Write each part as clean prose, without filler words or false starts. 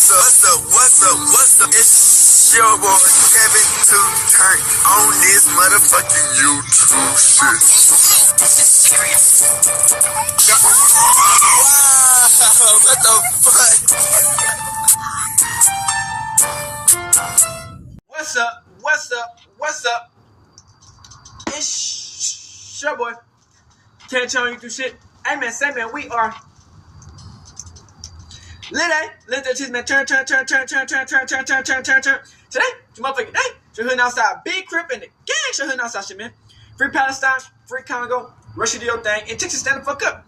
What's up? It's your boy Kevin to turn on this motherfucking YouTube shit. Wow, what the fuck? What's up? It's your boy Kevin to turn on YouTube shit. Hey man, say man, we are Lit cheese man, turn. Today, you motherfucking day. Show hood outside, big crip in the gang. Show hood outside shit, man. Free Palestine, free Congo, Russia do your thing, and Texas stand the fuck up.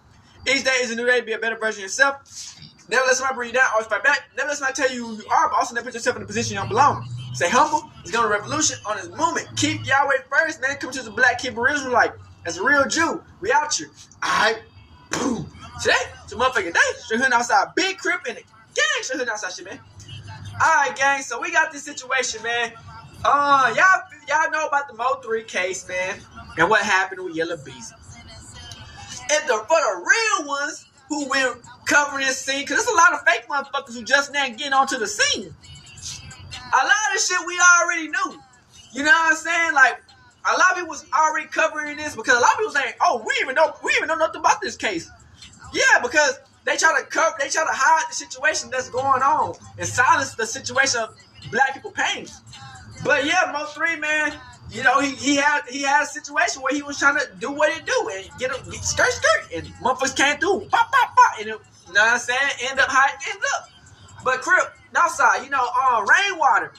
Each day is a new day to be a better version of yourself. Never let somebody bring you down, always fight back. Never let somebody tell you who you are, but also never put yourself in a position you don't belong. Stay humble, it's gonna revolution on this movement. Keep Yahweh first, man. Come to the black Hebrew Israelite. As a real Jew, we out here. Alright, boom. Today, it's a motherfucking day. Straight hood outside, big crip in the gang. Straight hood outside shit, man. Alright, gang, so we got this situation, man. Y'all know about the MO3 case, man, and what happened with Yella Beezy. And for the real ones who been covering this scene, because there's a lot of fake motherfuckers who just now getting onto the scene. A lot of shit we already knew. You know what I'm saying? Like, a lot of people was already covering this because a lot of people saying, "Oh, we even know nothing about this case." Yeah, because they try to hide the situation that's going on and silence the situation of black people pain. But yeah, MO3 man, you know he had a situation where he was trying to do what he do and get skirt, and motherfuckers came through, pop, and it, you know what I'm saying, end up how it ended up. But Crip, outside, Rainwater.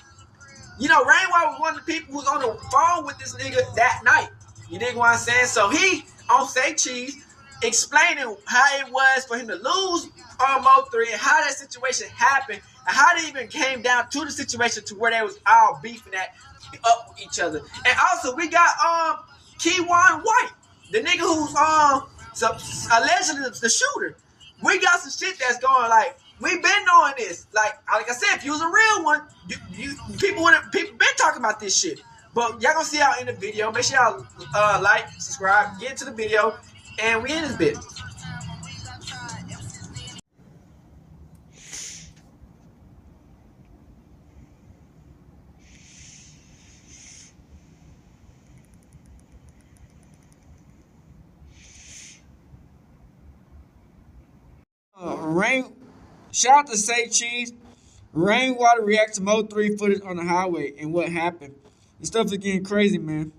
Rainwater was one of the people who was on the phone with this nigga that night. You dig what I'm saying? So he on Saycheese explaining how it was for him to lose on MO3 and how that situation happened and how they even came down to the situation to where they was all beefing up with each other. And also we got Kewon White, the nigga who's allegedly the shooter. We got some shit that's going like we been knowing this. Like I said, if you was a real one, people been talking about this shit. But y'all gonna see y'all in the video. Make sure y'all like, subscribe, get into the video, and we in this bit. Shout out to Saycheese. Rainwater reacts to MO3 footage on the highway and what happened. This stuff is getting crazy, man.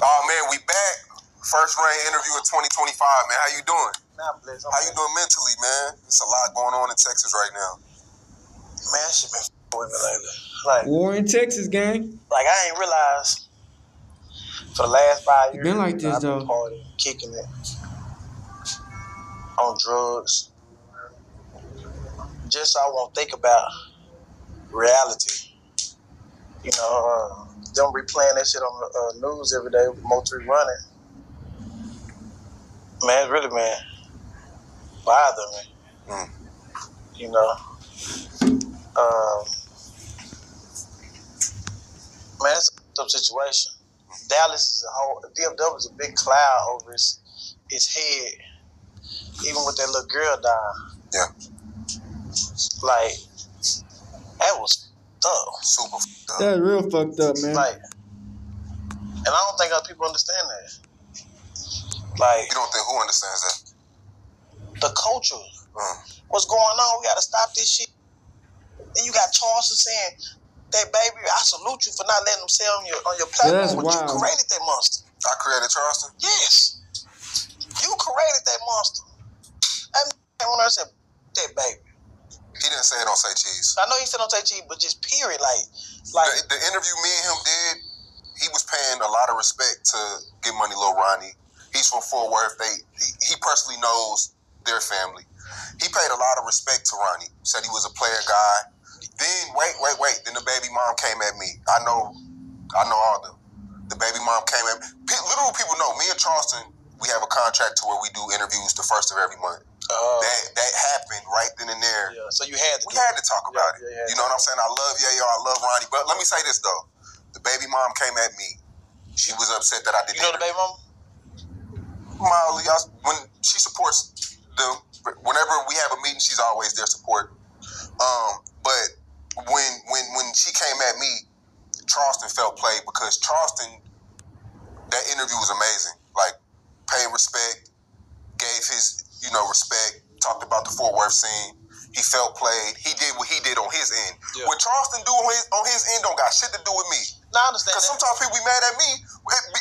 Oh man, we back. First rain interview of 2025, man. How you doing? How you doing mentally, man? There's a lot going on in Texas right now. Man, shit been with me lately. Like war in Texas, gang. Like I ain't realized for the last 5 years. Been like this I've been though. partying, kicking it, on drugs. Just so I won't think about reality. Them replaying that shit on the news every day with MO3 running. Man, really, man, bother me. Man, it's a tough situation. Dallas is DFW is a big cloud over its head, even with that little girl dying. Yeah. Like, that was tough. Super fucked up. That's real fucked up, man. Like, and I don't think other people understand that. Like, you don't think who understands that? The culture. What's going on? We gotta stop this shit. Then you got Charleston saying, "That baby, I salute you for not letting them say on your platform." That's but wild. You created that monster. I created Charleston? Yes. You created that monster. And when I said, "That baby." He didn't say it on Saycheese. I know he said on Saycheese, but just period. Like the interview me and him did, he was paying a lot of respect to Get Money Lil Ronnie. He's from Fort Worth. He personally knows their family. He paid a lot of respect to Ronnie. Said he was a player guy. Then wait. Then the baby mom came at me. I know all them. The baby mom came at me. Little people know me and Charleston. We have a contract to where we do interviews the first of every month. That happened right then and there. Yeah, so you had to. We had to talk about it. You know what I'm saying? I love Yayo. I love Ronnie. But let me say this though. The baby mom came at me She was upset that I did. You know the baby mama? Mildly, when she supports them, whenever we have a meeting, she's always there support. But when she came at me, Charleston felt played because Charleston, that interview was amazing. Like, paid respect, gave his, respect, talked about the Fort Worth scene. He felt played. He did what he did on his end. Yeah. What Charleston do on his end don't got shit to do with me. No, I understand. Because sometimes people be mad at me.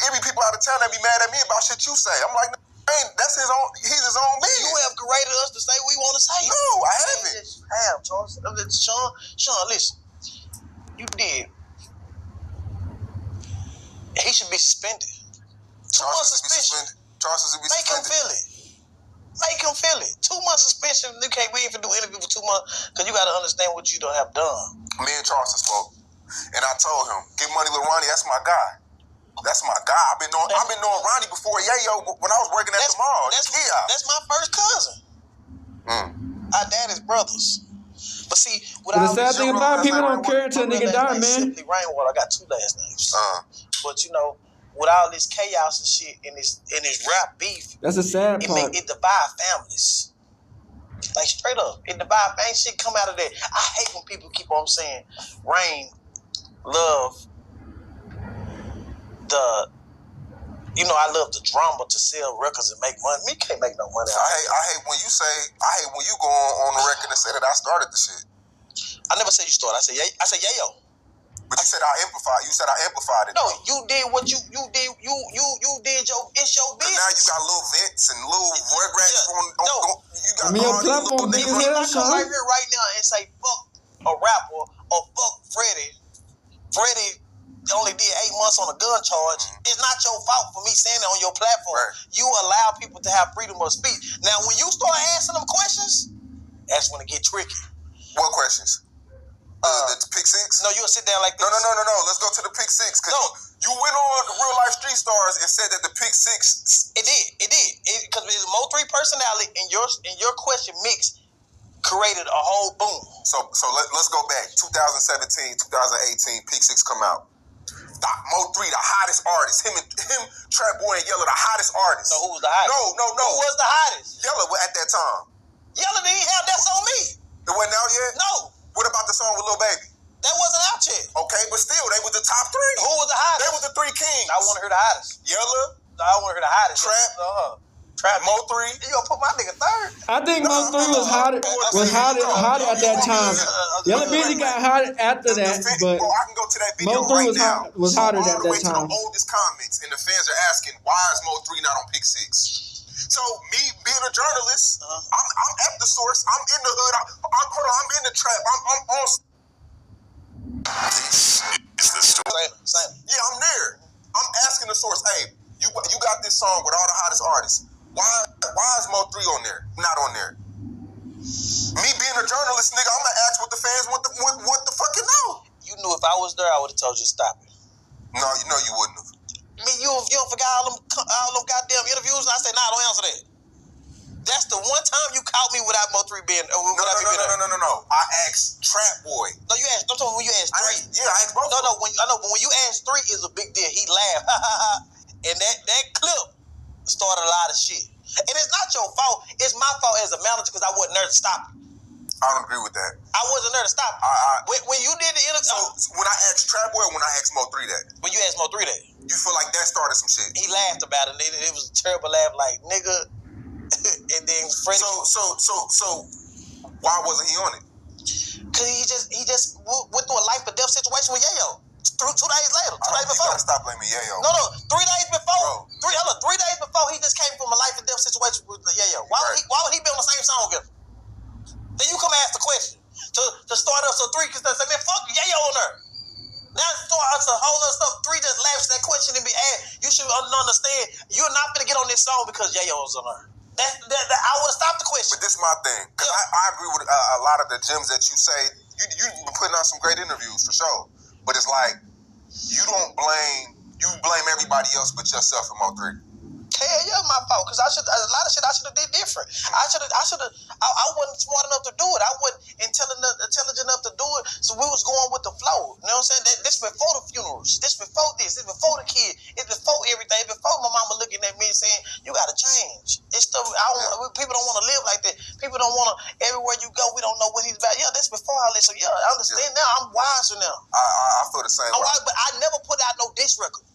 Every people out of town that be mad at me about shit you say. I'm like, that's his own. He's his own man. You have graded us to say we want to say. No, I haven't. Charles. Sean, listen. You did. He should be suspended. 2 months suspension. Charles should be suspended. Make him feel it. 2 months suspension. You can't wait for do interview for 2 months because you got to understand what you don't have done. Me and Charleston spoke, and I told him, "Get money, Lil Ronnie. That's my guy. That's my guy. I've been knowing Ronnie before Yayo when I was working at the mall. That's my first cousin. Our dad is brothers. But see, the sad thing about people don't care until a nigga die, man. Simply Rainwater. I got 2 last names. But with all this chaos and shit in this rap beef, that's the sad part. It divide families. Like straight up, it divide. Ain't shit come out of that. I hate when people keep on saying Rain, love I love the drama to sell records and make money. Me can't make no money. I hate when you go on the record and say that I started the shit. I never said you started. I said Yayo. But you said I amplified. You said I amplified it. No, you did what you did. You did it's your business. Now you got little vents and little rugrats on. You got your platform big as hell, Sean. Right here, right now, and say fuck a rapper or fuck Freddie. Freddie only did 8 months on a gun charge. It's not your fault for me saying it on your platform. Right. You allow people to have freedom of speech. Now, when you start asking them questions, that's when it get tricky. What questions? The pick six? No, you'll sit down like this. No. Let's go to the pick six. Cause you went on the Real Life Street Stars and said that the pick six. It did. Because it's MO3 personality and your question mix created a whole boom. So let's go back. 2017, 2018, pick six come out. MO3, the hottest artist. Him, Trap Boy, and Yella, the hottest artist. No, who was the hottest? No. Who was the hottest? Yella at that time. Yella didn't have That's On Me. It wasn't out yet? No. What about the song with Lil Baby? That wasn't out yet. Okay, but still, they was the top 3. Who was the hottest? They was the 3 kings. I want to hear the hottest. Yella. I want to hear the hottest. Trap. MO3. You gonna put my nigga third? I think MO3 was hotter at that time. Yella Beezy got hot after that, but I can go to that video MO3 right now. was hotter at all the way that time. To the oldest comments, and the fans are asking, why is MO3 not on pick six? So me being a journalist, I'm at the source. I'm in the hood. I'm in the trap. I'm on. This is the story. Same. Yeah, I'm there. I'm asking the source, hey, you got this song with all the hottest artists. Why is MO3 on there? Not on there. Me being a journalist, nigga, I'm gonna ask what the fans want the fucking know. You knew if I was there, I would have told you to stop it. No, you wouldn't have. You don't forget all them goddamn interviews. I say, nah, don't answer that. That's the one time you caught me without MO3 being. No. I asked Trap Boy. No, you asked. I'm talking when you asked 3. I asked both. No. But when you asked 3, is a big deal. He laughed, and that clip started a lot of shit. And it's not your fault. It's my fault as a manager because I wasn't there to stop it. I don't agree with that. I wasn't there to stop it. When you did the interview. So when I asked Trap Boy, when I asked MO3 that. When you asked MO3 that. You feel like that started some shit. He laughed about it. It was a terrible laugh, like nigga. And then Freddie. So why wasn't he on it? Cause he just went through a life or death situation with Yayo. 2 days later, 2 days before. You gotta stop blaming Yayo. No, 3 days before. 3 days before, he just came from a life or death situation with Yayo. Why would he be on the same song with him? Then you come ask the question to start us on 3 because they say, man, fuck Yayo on there. Now start us a whole other stuff. 3 just laughs at that question and be asked. You should understand you're not gonna get on this song because Yayo's on there. That I would have stopped the question. But this is my thing. Because I agree with a lot of the gems that you say. You've been putting out some great interviews for sure. But it's like, you blame everybody else but yourself in MO3. Hell yeah, my fault. Because a lot of shit I should have did different. I wasn't smart enough to do it. I wasn't intelligent enough to do it. So we was going with the flow. You know what I'm saying? This before the funerals. This before this. This before the kid. It's gotta change. It's the people don't want to live like that. People don't want to. Everywhere you go, we don't know what he's about. Yeah, that's before all this. So yeah, I understand now. I'm wiser now. I feel the same way. But I never put out no diss record.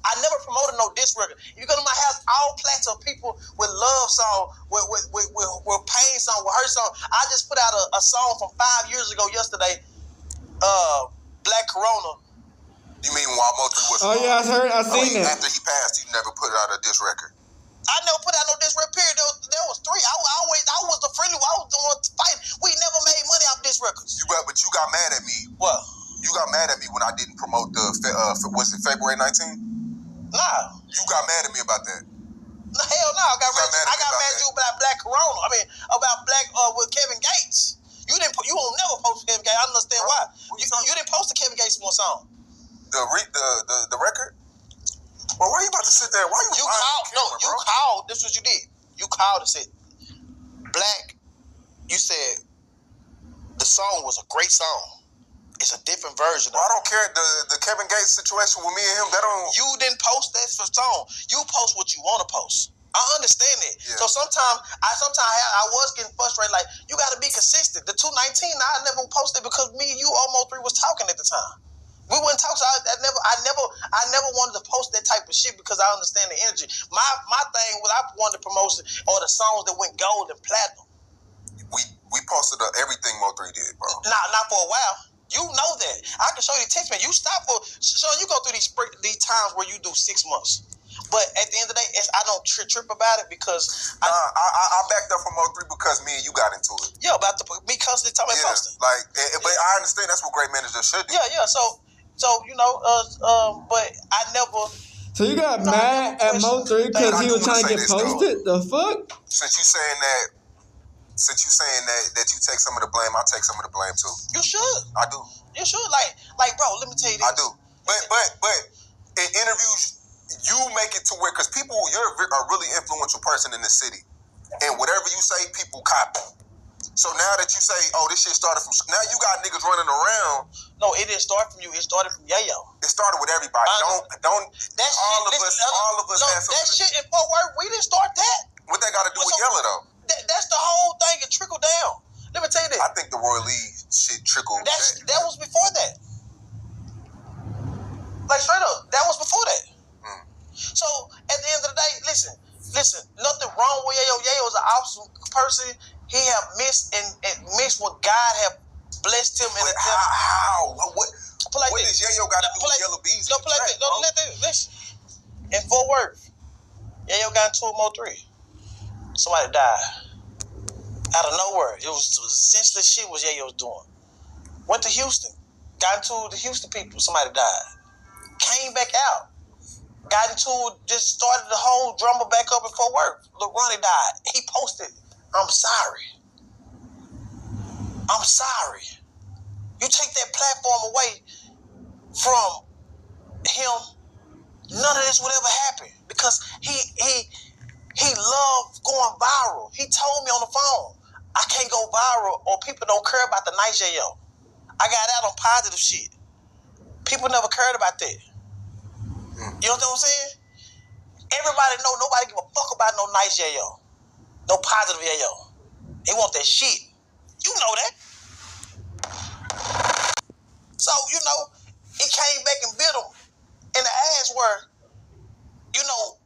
I never promoted no diss record. If you go to my house, all plats of people with love song, with pain song, with hurt song. I just put out a song from 5 years ago yesterday. Black Corona. You mean while MO3 was? Oh yeah, I seen that. After he passed, you never put out a diss record. I never put out no diss record. Period. There was 3. I was the friendly one. I was the one fighting. We never made money off diss records. But you got mad at me. What? You got mad at me when I didn't promote the was it February 19th? Nah. You got mad at me about that. Hell no. I got mad at you about Black Corona. I mean about Black with Kevin Gates. You won't never post Kevin Gates. I don't understand why. You didn't post the Kevin Gates one song. The record? Well, why are you about to sit there? Why you called? Camera, No, you called. This is what you did. You called and said, Black, you said the song was a great song. It's a different version. Well, I don't care. The Kevin Gates situation with me and him, that don't... You didn't post that song. You post what you want to post. I understand it. Yeah. So sometimes I was getting frustrated. Like, you got to be consistent. The 219, I never posted because me and you, MO3, was talking at the time. We wouldn't talk, so I never wanted to post that type of shit because I understand the energy. My thing was I wanted to promote all the songs that went gold and platinum. We posted everything Mo3 did, bro. Not for a while. You know that. I can show you the text, man. You stop you go through these times where you do 6 months. But at the end of the day, I don't trip about it because I backed up from Mo3 because me and you got into it. Yeah, about me constantly talking about posting. Like, but I understand that's what great managers should do. Yeah. So you know, but I never. So you got mad at Mo3 because he was trying to get posted? The fuck? Since you saying that you take some of the blame, I take some of the blame too. You should. I do. You should. Like, bro, let me tell you this. I do. But in interviews, you make it to where, because you're a really influential person in the city, and whatever you say, people copy. So now that you say, oh, this shit started from, now you got niggas running around. No, it didn't start from you. It started from Yayo. It started with everybody. All of us have something. That shit in Fort Worth, we didn't start that. What that got to do with Yella though? That's the whole thing. It trickled down. Let me tell you this. I think the Roy Lee shit trickled. That was before that. Like straight up, that was before that. So at the end of the day, listen, nothing wrong with Yayo. Yayo is an awesome person. He have missed what God have blessed him in. How? What does Yayo got to do with Yella Beezy? Listen. In Fort Worth, Yayo got into a MO3. Somebody died. Out of nowhere. It was senseless shit what Yayo was doing. Went to Houston. Got into the Houston people. Somebody died. Came back out. Got into it, just started the whole drama back up in Fort Worth. Look, Ronnie died. He posted, I'm sorry. You take that platform away from him, none of this would ever happen. Because he loved going viral. He told me on the phone, I can't go viral or people don't care about the nice Yayo. I got out on positive shit. People never cared about that. You know what I'm saying? Everybody know nobody give a fuck about no nice Yayo. No positive Yayo. They want that shit. You know that. So, you know, it came back and bit them in the ass where, you know,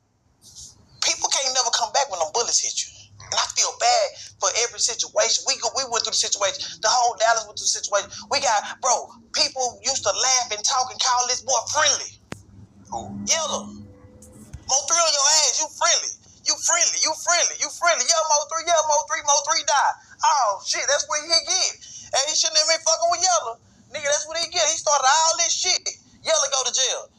people can't never come back when them bullets hit you. And I feel bad for every situation. We went through the situation. The whole Dallas went through the situation. We got, bro, people used to laugh and talk and call this boy friendly. Yella. Mo3 on your ass, you friendly. Yeah, Mo3 died. Oh, shit, that's what he get. And he shouldn't have been fucking with Yella. Nigga, that's what he get. He started all this shit. Yella go to jail.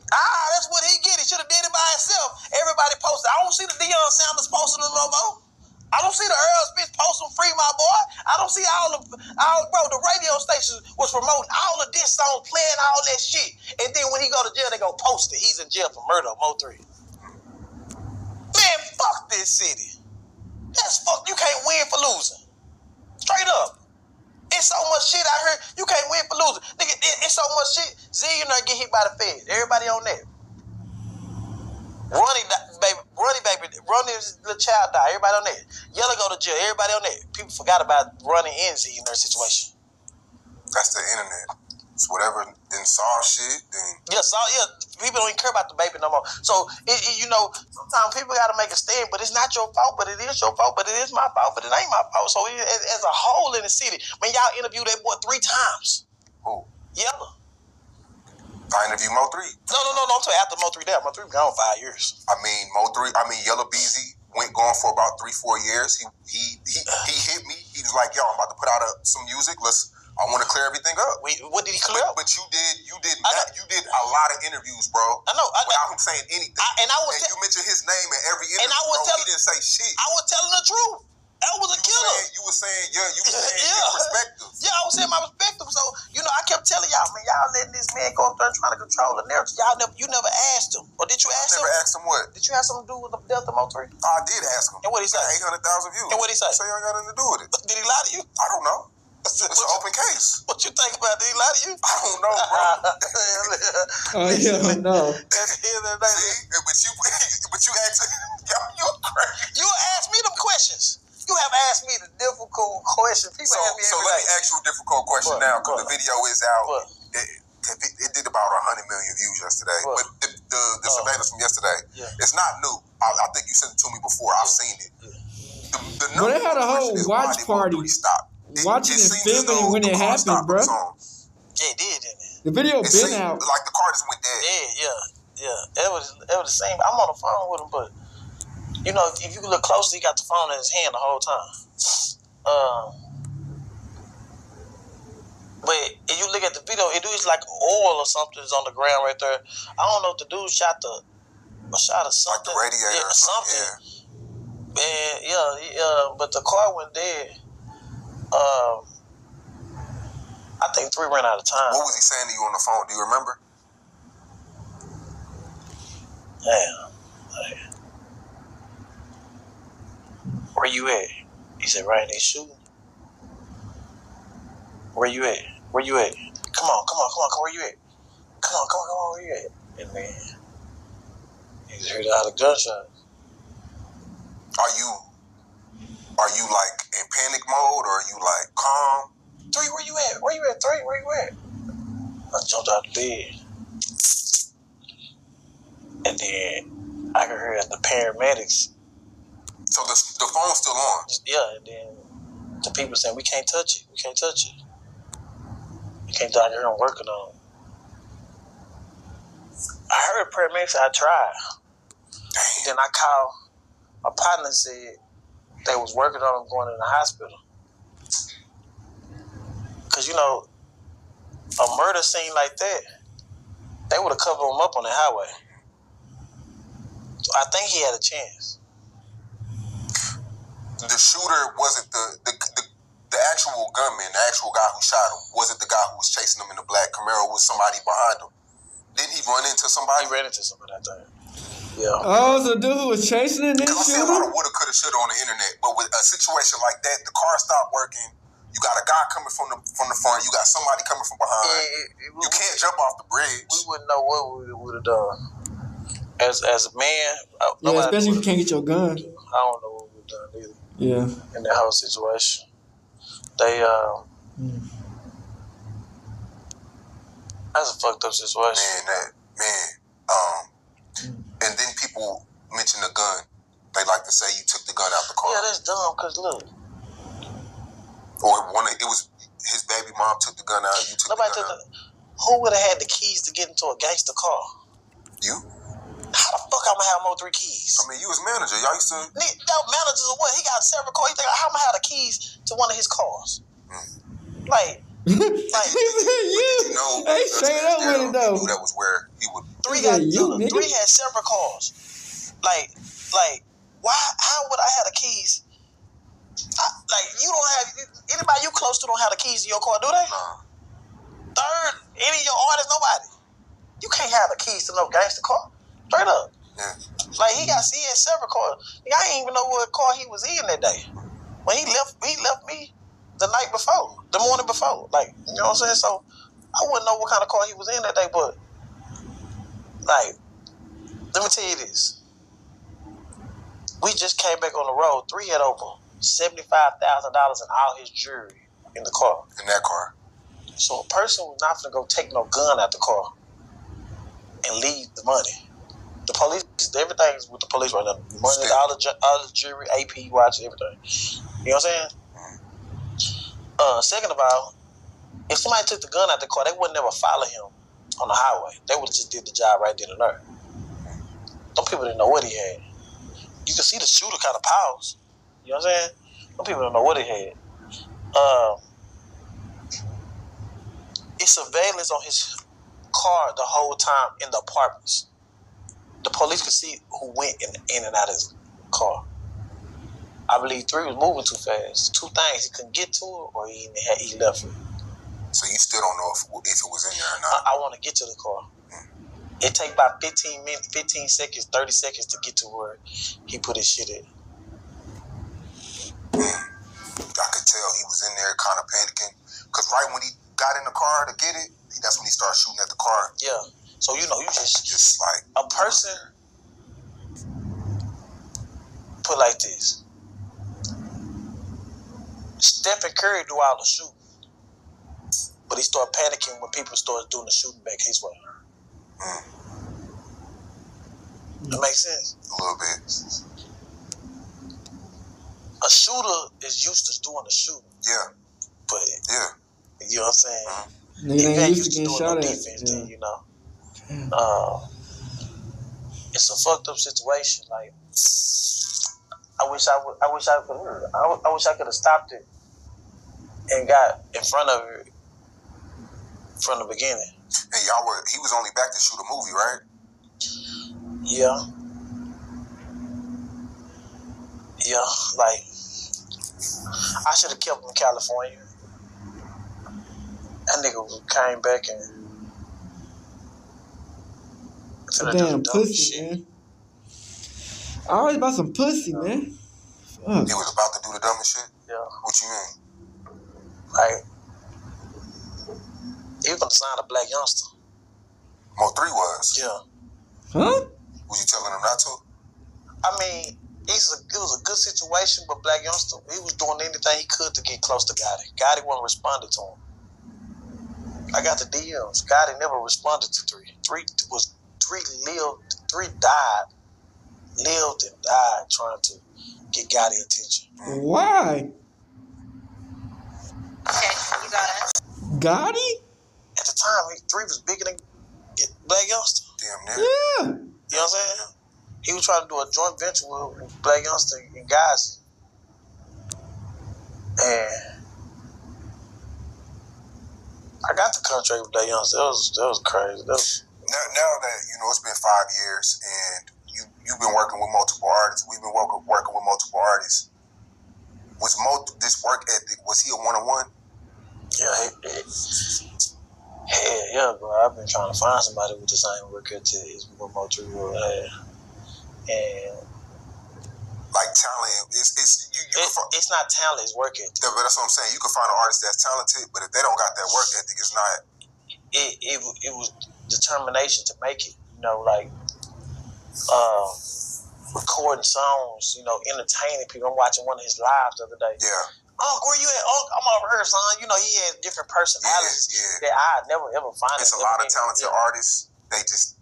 That's what he get. He should have did it by himself. Everybody posted. I don't see the Deion Sanders posting no more. I don't see the Earl Spitz posting free my boy. I don't see the radio stations was promoting all of this song, playing all that shit. And then when he go to jail, they go post it. He's in jail for murder of Mo3. Man, fuck this city. That's fuck. You can't win for losing. Straight up. It's so much shit out here. You can't win for losing. Nigga, it's so much shit. Zillionaire get hit by the feds. Everybody on that. Ronnie baby Ronnie's little child died. Everybody on that. Yella go to jail. Everybody on that. People forgot about Ronnie and Z in their situation. That's the internet. It's whatever. Then saw shit. Then People don't even care about the baby no more. So sometimes people got to make a stand, but it's not your fault. But it is your fault. But it is my fault. But it ain't my fault. So as a whole in the city, man, y'all interviewed that boy 3 times. Who? Yella. I interviewed MO3. No. I'm talking after MO3 died. MO3 been gone 5 years. Yella Beezy went gone for about 3-4 years. He hit me. He was like, "Yo, I'm about to put out some music. I want to clear everything up." What did he clear up? But you did a lot of interviews, bro. I know. Without him saying anything. You mentioned his name in every interview. He didn't say shit. I was telling the truth. That was a killer. You were saying your perspective. Yeah, I was saying my perspective. So, I kept telling y'all, man, y'all letting this man go up there and trying to control the narrative. You never asked him. Or did you ask him? I never asked him what? Did you have something to do with the death of MO3? I did ask him. And what he say? 800,000 views. And what he say? He said I got nothing to do with it. Did he lie to you? I don't know. It's an open case. What you think about? Did he lie to you? I don't know, bro. Oh, yeah, no. But you asked, you're crazy. You asked me them questions. You have asked me the difficult questions. People ask me so let me ask you a difficult question now, because the video is out. It did about 100 million views yesterday. But the surveillance from yesterday, it's not new. I think you sent it to me before. I've seen it. But they had a whole watch party. Watching and filming when it happened, bro. Yeah, it did, didn't it? The video been out. Like the car just went dead. Yeah. It was the same. I'm on the phone with him, but if you look closely, he got the phone in his hand the whole time. But if you look at the video, it is like oil or something is on the ground right there. I don't know if the dude shot or something. Like the radiator or something. And but the car went dead. I think 3 ran out of time. What was he saying to you on the phone? Do you remember? Damn. Where you at? He said, right in his shoe. Where you at? Come on, where you at? Come on, where you at? And then he just heard all the gunshots. Are you like in panic mode, or are you like calm? 3, where you at? 3, where you at? I jumped out of bed. And then I could hear the paramedics. So the phone's still on? Yeah, and then the people saying, we can't touch it. We can't I hear them working on it. I heard paramedics, I tried. Damn. Then I called my partner and said they was working on him going in the hospital. Because, a murder scene like that, they would have covered him up on the highway. So I think he had a chance. The shooter wasn't the actual gunman, the actual guy who shot him, wasn't the guy who was chasing him in the black Camaro, was somebody behind him. Didn't he run into somebody? He ran into somebody, I think. Yeah. Oh, so the dude who was chasing him, I see a lot of woulda, coulda, shoulda on the internet, but with a situation like that, the car stopped working. You got a guy coming from the front. You got somebody coming from behind. You can't jump off the bridge. We wouldn't know what we would have done. As a man, especially if you can't get your gun. I don't know what we would have done either. Yeah. In that whole situation, they that's a fucked up situation. And then people mention the gun. They like to say you took the gun out the car. Yeah, that's dumb. Cause look. Or it was his baby mom took the gun out. You took the gun out. Who would have had the keys to get into a gangster car? You? How the fuck I'ma have MO3 keys? I mean, you was manager. Y'all used to. Managers or what? He got several cars. You think how I'ma have the keys to one of his cars? Like. You. Hey, straight up with it though. That was where he would. 3 had several cars. Like, why? How would I have the keys? You don't have anybody you close to don't have the keys to your car, do they? Third, any of your artists, nobody. You can't have the keys to no gangster car. Straight up. Yeah. He had several cars. I didn't even know what car he was in that day. When he left me the night before, the morning before. You know what I'm saying? So I wouldn't know what kind of car he was in that day, but let me tell you this. We just came back on the road. 3 had over $75,000 in all his jewelry in the car. In that car. So a person was not going to go take no gun out the car and leave the money. The police, everything's with the police right now. Money, all the jewelry, AP watch, everything. You know what I'm saying? Second of all, if somebody took the gun out the car, they would never follow him on the highway. They would have just did the job right then and there. Some people didn't know what he had. You can see the shooter kind of pause. You know what I'm saying? Some people don't know what he had. It's surveillance on his car the whole time in the apartments. The police could see who went in and out of his car. I believe 3 was moving too fast. 2 things, he couldn't get to it or he left it. So you still don't know if it was in there or not? I want to get to the car. It take about 15 minutes, 15 seconds, 30 seconds to get to where he put his shit in. I could tell he was in there kind of panicking. Because right when he got in the car to get it, that's when he started shooting at the car. Yeah. So, you know, you just like... A person put like this. Stephen Curry do all the shooting. But he started panicking when people started doing the shooting back his way. That makes sense? A little bit. A shooter is used to doing the shooting. Yeah. But, you know what I'm saying? Nigga ain't used to getting shot at. Defense, then, you know. It's a fucked up situation. Like, I wish I could have stopped it and got in front of it from the beginning. And he was only back to shoot a movie, right? Yeah. Yeah, like, I should have kept him in California. That nigga came back and... Damn pussy, man. Always about some pussy, man. Fuck. He was about to do the dumbest shit? Yeah. What you mean? Like, he was gonna sign a black youngster. MO3 was? Yeah. Huh? Was you telling him not to? I mean, it was a good situation, but black youngster, he was doing anything he could to get close to Gotti. Gotti wasn't responding to him. I got the DMs. Gotti never responded to 3. 3 lived and died trying to get Gotti attention. Why? Okay, you got it. Gotti? At the time, 3 was bigger than Black Youngster. Damn near. Yeah. You know what I'm saying? He was trying to do a joint venture with Black Youngster and guys. And I got the contract with Black Youngster. That was crazy. Now that, you know, it's been 5 years and you've been working with multiple artists, we've been working with multiple artists. Was this work ethic, was he a one-on-one? Yeah, yeah, bro. I've been trying to find somebody with the same work ethic as what MO3 had. And like talent, it's not talent, it's work ethic. Yeah, but that's what I'm saying. You can find an artist that's talented, but if they don't got that work ethic, it's not. It was determination to make it. You know, like recording songs. You know, entertaining people. I'm watching one of his lives the other day. Yeah. Oh, where you at? Oh, I'm over here, son. You know, he has different personalities that I never ever find. It's a lot of talented artists.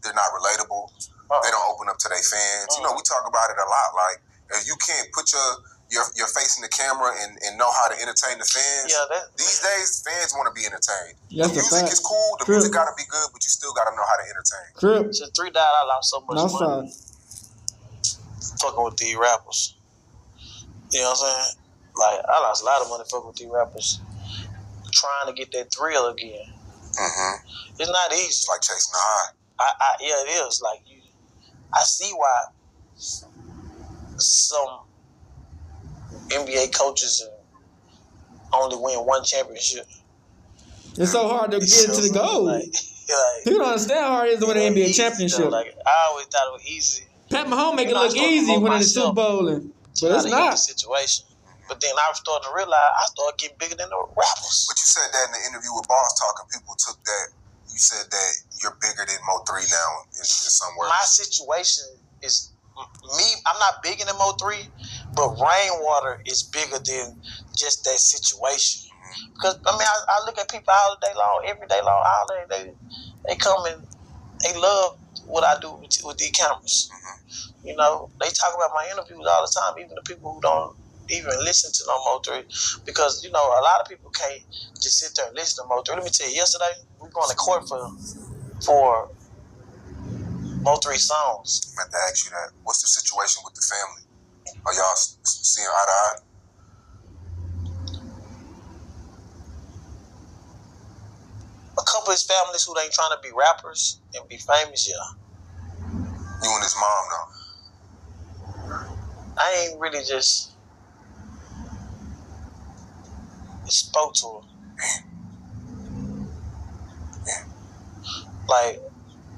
They're not relatable. They don't open up to their fans. You know, we talk about it a lot. Like, if you can't put your face in the camera and know how to entertain the fans, these days fans want to be entertained. The music is cool. The music got to be good, but you still got to know how to entertain. Since 3 died, I lost so much money fucking with these rappers. You know what I'm saying? Like, I lost a lot of money fucking with these rappers, trying to get that thrill again. Mm-hmm. It's not easy. It's like chasing the high. Yeah, it is. Like, I see why some NBA coaches only win 1 championship. It's so hard to get to the goal. People don't understand how hard it is to win an NBA championship. Though. Like, I always thought it was easy. Pat Mahomes make it look easy winning the Super Bowl, but it's not. The situation. But then I started to realize I started getting bigger than the rappers. But you said that in the interview with Boss Talking, people took that. You said that you're bigger than MO3 now in somewhere. My situation is I'm not big in MO3, but Rainwater is bigger than just that situation. Because I look at people all day long, every day long, all day. They come and they love what I do with these cameras. You know, they talk about my interviews all the time, even the people who don't even listen to no MO3, because you know a lot of people can't just sit there and listen to MO3. Let me tell you, yesterday we going to court for MO3 songs. I meant to ask you that. What's the situation with the family? Are y'all seeing eye to eye? A couple of his families who ain't trying to be rappers and be famous, yeah. You and his mom, though? I ain't really just spoke to her. Like,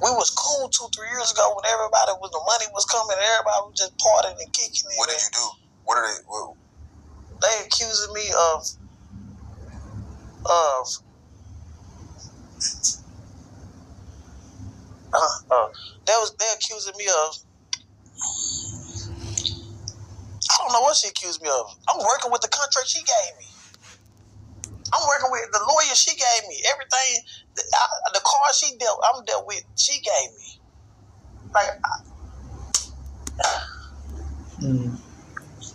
we was cool 2-3 years ago when everybody was, the money was coming, everybody was just partying and kicking it. What did you do? What are they? They accusing me of they accusing me of, I don't know what she accused me of. I'm working with the contract she gave me. I'm working with the lawyer she gave me. Everything, the car I'm dealt with, she gave me. Like,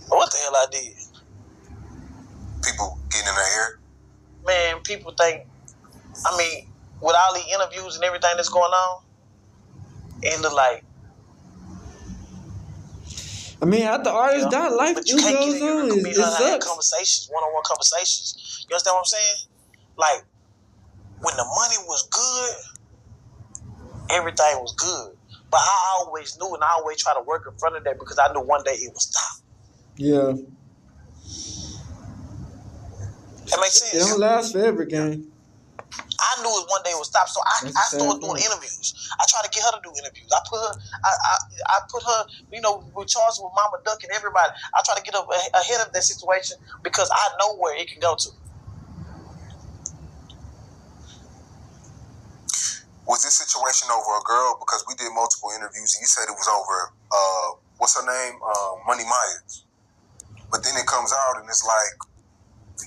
what the hell I did? People getting in their ear? Man, people think, with all the interviews and everything that's going on, it look like, after artists die, life but do you can't goes get in on. your It sucks. conversations, one-on-one conversations. You understand what I'm saying? Like, when the money was good, everything was good. But I always knew, and I always try to work in front of that because I knew one day it would stop. Yeah. That makes sense? It don't last forever, gang. I knew it one day would stop, so I started doing interviews. I tried to get her to do interviews. I put her, we charged with Mama Duck and everybody. I tried to get her ahead of that situation because I know where it can go to. Was this situation over a girl? Because we did multiple interviews and you said it was over, what's her name? Money Myers. But then it comes out and it's like,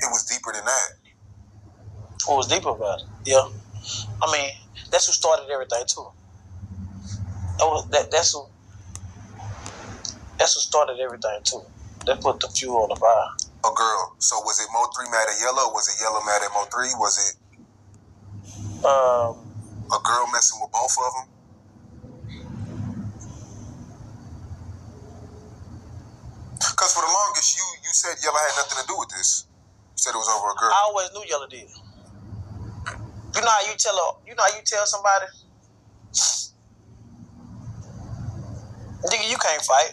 it was deeper than that. What was deeper about it? Yeah. That's who started everything too. That's who started everything too. That put the fuel on the fire. A girl. So was it MO3 mad at Yella? Or was it Yella mad at MO3? Was it a girl messing with both of them? Because for the longest, you said Yella had nothing to do with this. You said it was over a girl. I always knew Yella did. You know how you tell somebody, nigga, you can't fight.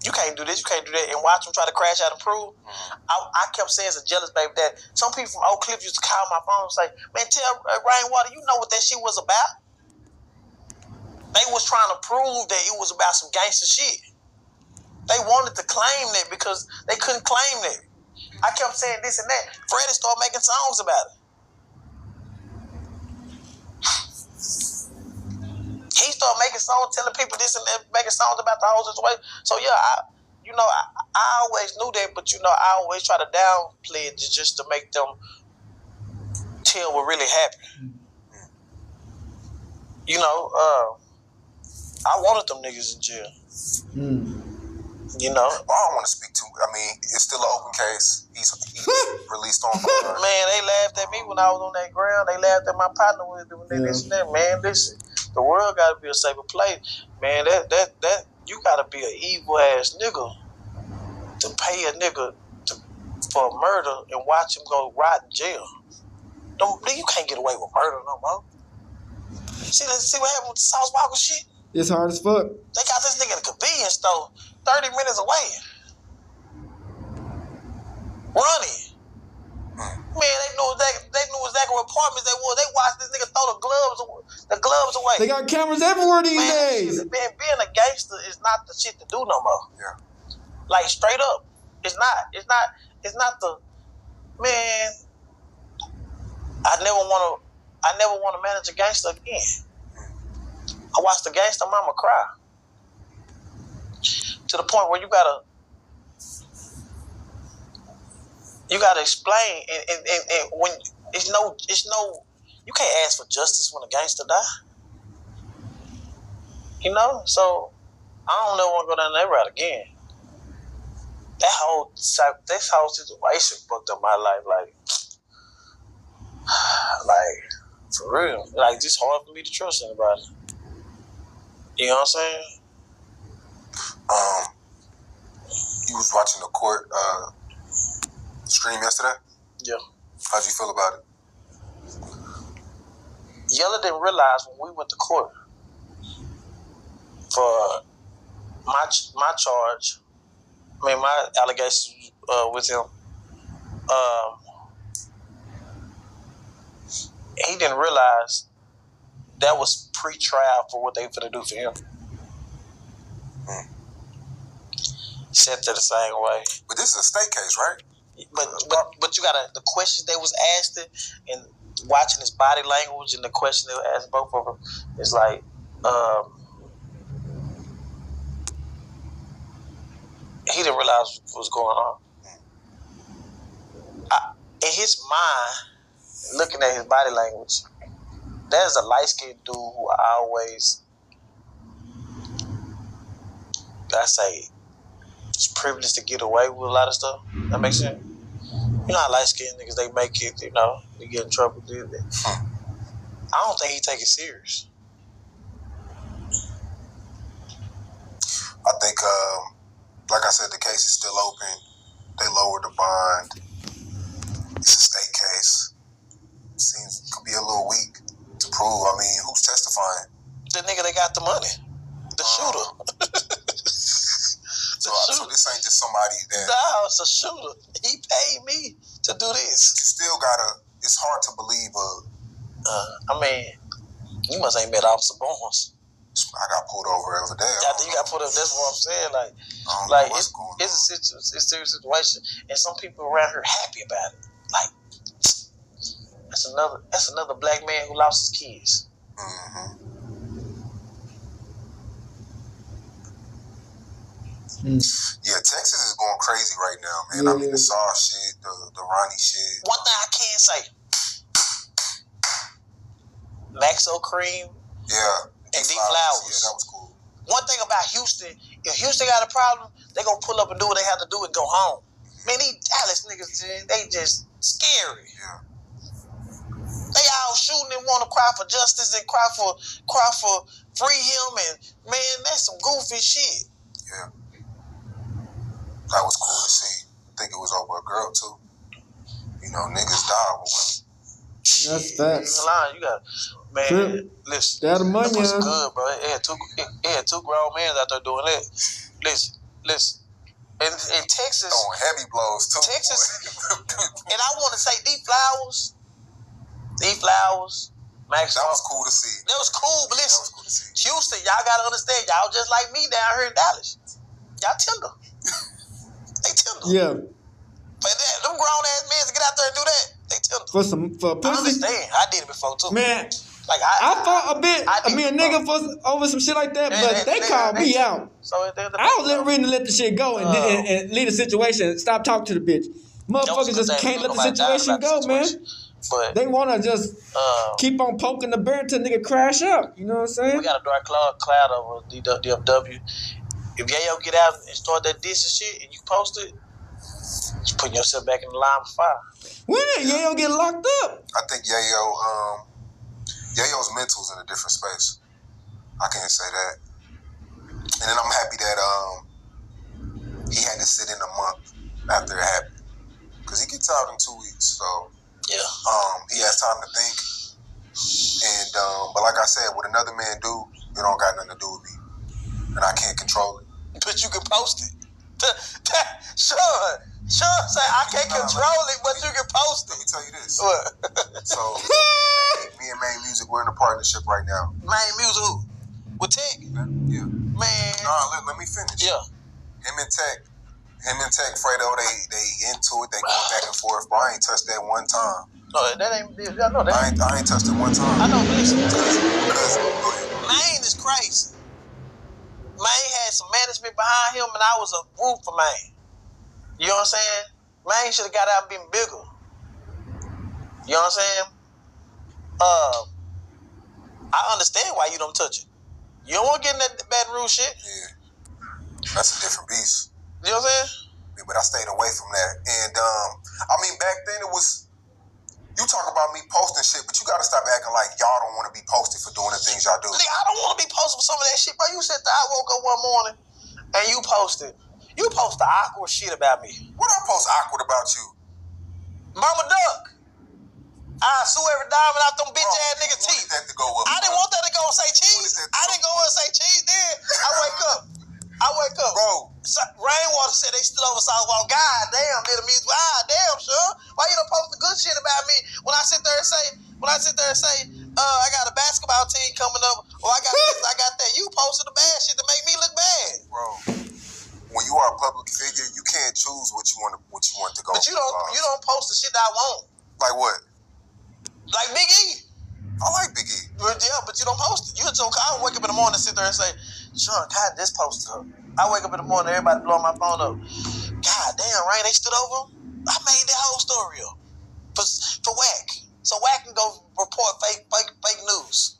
You can't do this, you can't do that, and watch them try to crash out and prove. I kept saying as a jealous baby that some people from Oak Cliff used to call my phone and say, man, tell Rainwater, you know what that shit was about? They was trying to prove that it was about some gangster shit. They wanted to claim that because they couldn't claim that. I kept saying this and that. Freddie started making songs about it. He started making songs, telling people this and that, making songs about the whole situation. So yeah, I always knew that, but I always try to downplay it just to make them tell what really happened. I wanted them niggas in jail. I don't want to speak too. It's still an open case. He's released on bond. Man, they laughed at me when I was on that ground. They laughed at my partner when they this and that. Man, listen, the world got to be a safer place. Man, that you got to be an evil ass nigga to pay a nigga for a murder and watch him go rot in jail. You can't get away with murder no more. See what happened with the Sauce Walker shit? It's hard as fuck. They got this nigga in a convenience store 30 minutes away. Running. Man, they knew exactly what apartments they were. They watched this nigga throw the gloves away. They got cameras everywhere these days. Man, being a gangster is not the shit to do no more. Yeah. Like, straight up. It's not the, man, I never want to manage a gangster again. I watched the gangster mama cry. to the point where you gotta explain, and when it's no, you can't ask for justice when a gangster die. You know, so I don't know want to go down that route again. This whole situation fucked up my life, like for real. Like, it's hard for me to trust anybody. You know what I'm saying? You was watching the court stream yesterday? Yeah. How'd you feel about it? Yella didn't realize when we went to court for my charge. I mean, my allegations with him. He didn't realize that was pre-trial for what they finna do for him. Set it the same way. But this is a state case, right? But you gotta, the questions they was asking and watching his body language and the question they were asking both of them is like, he didn't realize what was going on. In his mind, looking at his body language, there's a light-skinned dude who I always, I say, is privileged to get away with a lot of stuff. That makes sense? You know how light-skinned niggas, they make it, you know, they get in trouble. I don't think he take it serious. I think, like I said, the case is still open. They lowered the bond. It's a state case. Seems could be a little weak to prove. I mean, who's testifying? The nigga that got the money. The shooter. So this ain't just somebody that... No, it's a shooter. He paid me to do this. You still gotta... It's hard to believe I mean, you must ain't met Officer Barnes. I got pulled over every day. You got pulled over. That's what I'm saying. It's a serious situation, and some people around here happy about it. Like, that's another black man who lost his kids. Mm-hmm. Yeah, Texas is going crazy right now, man. I mean, the Saw shit, the Ronnie shit. One thing I can say, Maxo Cream, and D Flowers. Yeah, that was cool. One thing about Houston, if Houston got a problem, they gonna pull up and do what they have to do and go home. Man, these Dallas niggas, they just scary. Yeah. They all shooting and want to cry for justice and cry for free him, and man, that's some goofy shit. Yeah. That was cool to see. I think it was over a girl too. You know, niggas die with women. That's facts. You got, man. Listen, that money, that was good, bro. It had two grown men out there doing that. Listen. In Texas, throwing heavy blows too. Texas, and I want to say D Flowers, Max. That was cool to see. That was cool, but listen, cool to see. Houston, y'all gotta understand, y'all just like me down here in Dallas. Y'all tender. They tender. Yeah. But them grown ass men to get out there and do that, they tender. For pussy. I understand. I did it before too. Man. Like I fought a bit. I mean, a nigga for over some shit like that, but they called me out. So I was ready to let the shit go and leave the situation. Stop talking to the bitch. Motherfuckers just can't let the situation go, man. But they want to just keep on poking the bear until nigga crash up. You know what I'm saying? We got a dark cloud over DFW. If Yayo get out and start that diss and shit, and you post it, you putting yourself back in the line of fire. When did Yayo get locked up? I think Yayo's mental's in a different space. I can't say that. And then I'm happy that he had to sit in a month after it happened. Because he gets out in 2 weeks, so yeah. He has time to think. And but like I said, what another man do, it don't got nothing to do with me. And I can't control it. But you can post it. Sean say I can't control it, but you can post it. Let me tell you this. What? So me and Main Music, we're in a partnership right now. Main Music who? With Tech? Yeah. Man. No, let me finish. Yeah. Him and Tech, Fredo, they into it. They go back and forth. But I ain't touched that one time. No, that ain't. I know that. I ain't touched it one time. I know, but listen. Because Main is crazy. Main had some management behind him, and I was a root for man. You know what I'm saying? Man should have got out and been bigger. You know what I'm saying? I understand why you don't touch it. You don't want to get in that Baton Rouge shit. Yeah. That's a different beast. You know what I'm saying? Yeah, but I stayed away from that. And, I mean, back then it was, you talk about me posting shit, but you got to stop acting like y'all don't want to be posted for doing the things y'all do. Nigga, I don't want to be posted for some of that shit, bro. You said that I woke up one morning and you posted awkward shit about me. What I post awkward about you? Mama Duck. I sue every diamond out them bitch ass niggas' teeth. That to go up, I didn't want that to go and say cheese. I didn't go and say cheese. Then I wake up. Bro. Rainwater said they stood over Southwalk. God damn, did music. God damn, sure. Why you don't post the good shit about me when I sit there and say, I got a basketball team coming up, or I got this, I got that. You posted the bad shit to make me look bad. Bro, when you are a public figure, you can't choose what you want to go. But you don't post the shit that I want. Like what? Like Big E. I like Big E. But you don't post it. I wake up in the morning and sit there and say, Sean, God, this posted her. I wake up in the morning, everybody blowing my phone up. God damn, Rain, they stood over him? I made that whole story up. For Wack. So Wack can go report fake news.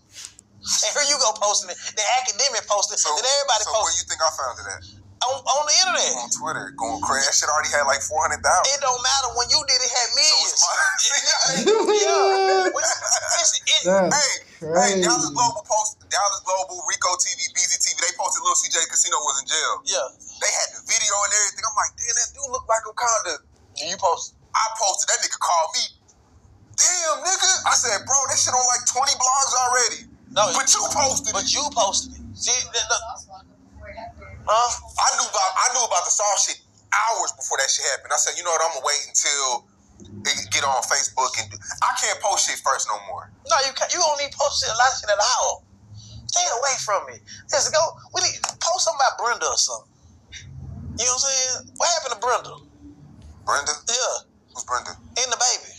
And here you go posting it. The academic posted it. Then everybody posted it. So where you think I found it at? On the internet. On Twitter. Going crazy. That shit already had like 400,000. It don't matter. When you did it, had millions. Hey, Dallas Global, Rico TV, Beezy TV, they posted Lil CJ Casino was in jail. Yeah. They had the video and everything. I'm like, damn, that dude look like Wakanda. And you posted. I posted. That nigga called me. Damn, nigga. I said, bro, that shit on like 20 blogs already. No, but you posted it. But you posted it. See, I knew about the Saul shit hours before that shit happened. I said, you know what, I'm gonna wait until they get on Facebook and I can't post shit first no more. No, you can't. You don't need to post shit, a lot of shit at all. Stay away from me. Let's go. We need to post something about Brenda or something. You know what I'm saying? What happened to Brenda? Brenda? Yeah. Who's Brenda? And the baby.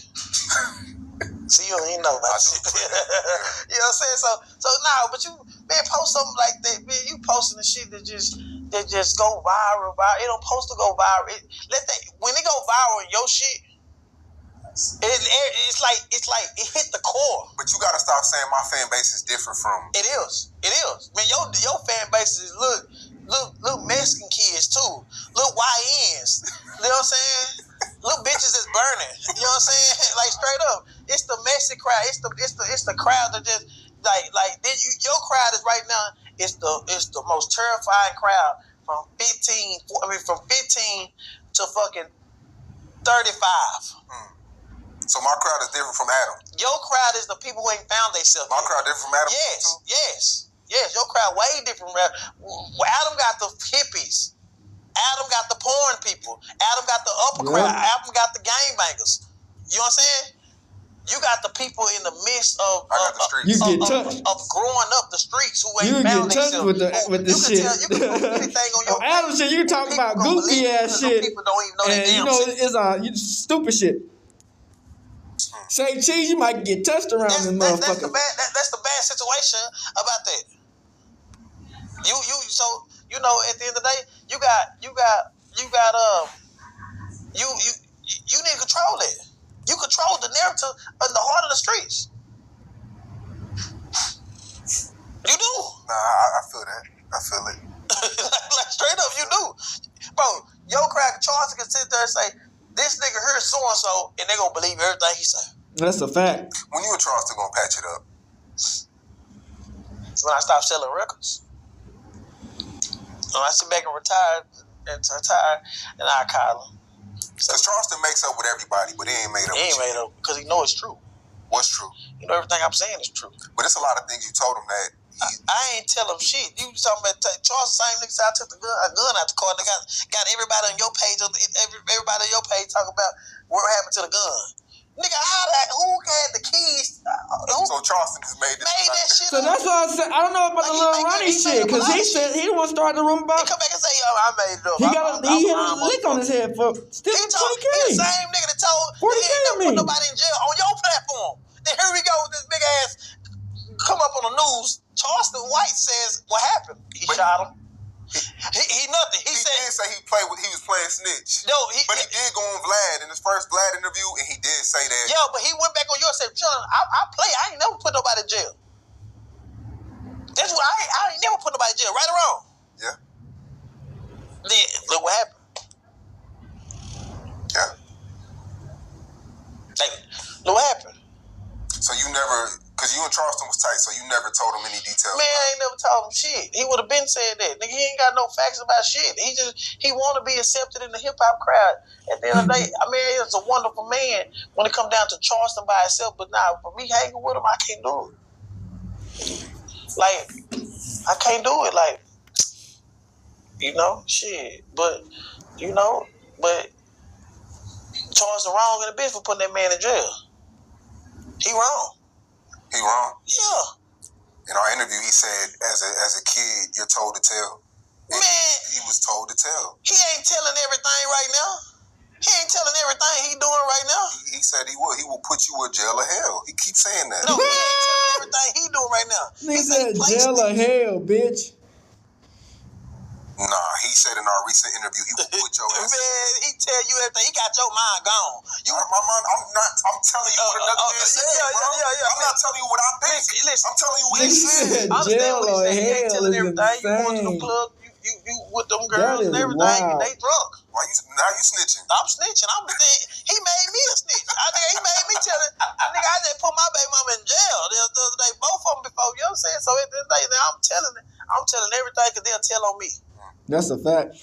See, you don't even know about shit. You know what I'm saying? So nah, but you, man, post something like that, man. You posting the shit that just go viral. It don't post to go viral. When it go viral in your shit, it's like it hit the core. But you gotta stop saying my fan base is different from. It is. Man, your fan base is little Mexican kids too, little YNs. You know what I'm saying? Little bitches that's burning. You know what I'm saying? Like straight up, it's the Mexican crowd. It's the crowd that just your crowd is right now. It's the most terrifying crowd from 15 to fucking 35. So my crowd is different from Adam. Your crowd is the people who ain't found themselves. My crowd different from Adam. Yes. Your crowd way different. Adam got the hippies. Adam got the porn people. Adam got the upper crowd. Adam got the gangbangers. You know what I'm saying? You got the people in the midst of growing up the streets who ain't found themselves. With the shit. You can post anything on your Adam shit, you talking about goofy ass shit. People don't even know and that you know it's stupid shit. Saycheese, you might get touched around this motherfucker. That's the bad situation about that. You know, at the end of the day, you need to control it. You control the narrative in the heart of the streets. You do. Nah, I feel that. I feel it. like straight up, you do. Bro, your crack Charles can sit there and say, this nigga here is so-and-so, and they gonna believe everything he say. That's a fact. When you and Charleston gonna patch it up? When I stop selling records. When I sit back and retire, and I call him. Because Charleston makes up with everybody, but he ain't made up with you. He ain't made up because he know it's true. What's true? You know everything I'm saying is true. But it's a lot of things you told him that. I ain't tell him shit. You talking about Charles? Same nigga said I took a gun out the car. They got everybody on your page. Everybody on your page talking about what happened to the gun. Nigga, who had the keys? So Charleston just made that shit. So that's why I said I don't know about the little Ronnie shit because he said he didn't want to start the room about. He come back and say, I made it up. He hit a lick on his head for stealing 20K. He the same nigga that told 40K he ain't never put nobody in jail on your platform. Then here we go with this big ass come up on the news. Charleston White says what happened. He shot him. nothing. He did said say he was playing snitch. no. But he did go on Vlad in his first Vlad interview, and he did say that. Yeah, but he went back on yours and said, John, I play. I ain't never put nobody in jail. That's what I ain't never put nobody in jail, right or wrong. Yeah. Then look what happened. Yeah. Like, look what happened. So you never, because you and Charleston was tight, so you never told him any details. Man, I ain't never told him shit. He would have been said that. Nigga, he ain't got no facts about shit. He want to be accepted in the hip hop crowd. At the end of the day, I mean, he's a wonderful man when it come down to Charleston by itself. But nah, for me hanging with him, I can't do it. Like, I can't do it. Like, shit. But Charleston wrong in the bitch for putting that man in jail. He wrong. He wrong? Yeah. In our interview, he said, as a kid, you're told to tell. And Man, he was told to tell. he ain't telling everything right now. He ain't telling everything he doing right now. He said he will. He will put you in jail or hell. He keeps saying that. No, he ain't telling everything he doing right now. Nigga said jail or hell, bitch. Nah, he said in our recent interview he will put your ass. Man, he tell you everything. He got your mind gone. I'm telling you what another man said, bro. I'm not telling you what I think. Listen, I'm telling you what he Nigga said. said I understand jail what or he said. He ain't hell telling is everything. You going to the insane. club, you with them girls is and everything, wild. and they drunk. Now you snitching. I'm snitching. He made me a snitch. He made me tell it. Nigga, I just put my baby mama in jail the other day. Both of them before. You know what I'm saying? So at the end of the day, I'm telling everything because they'll tell on me. That's a fact.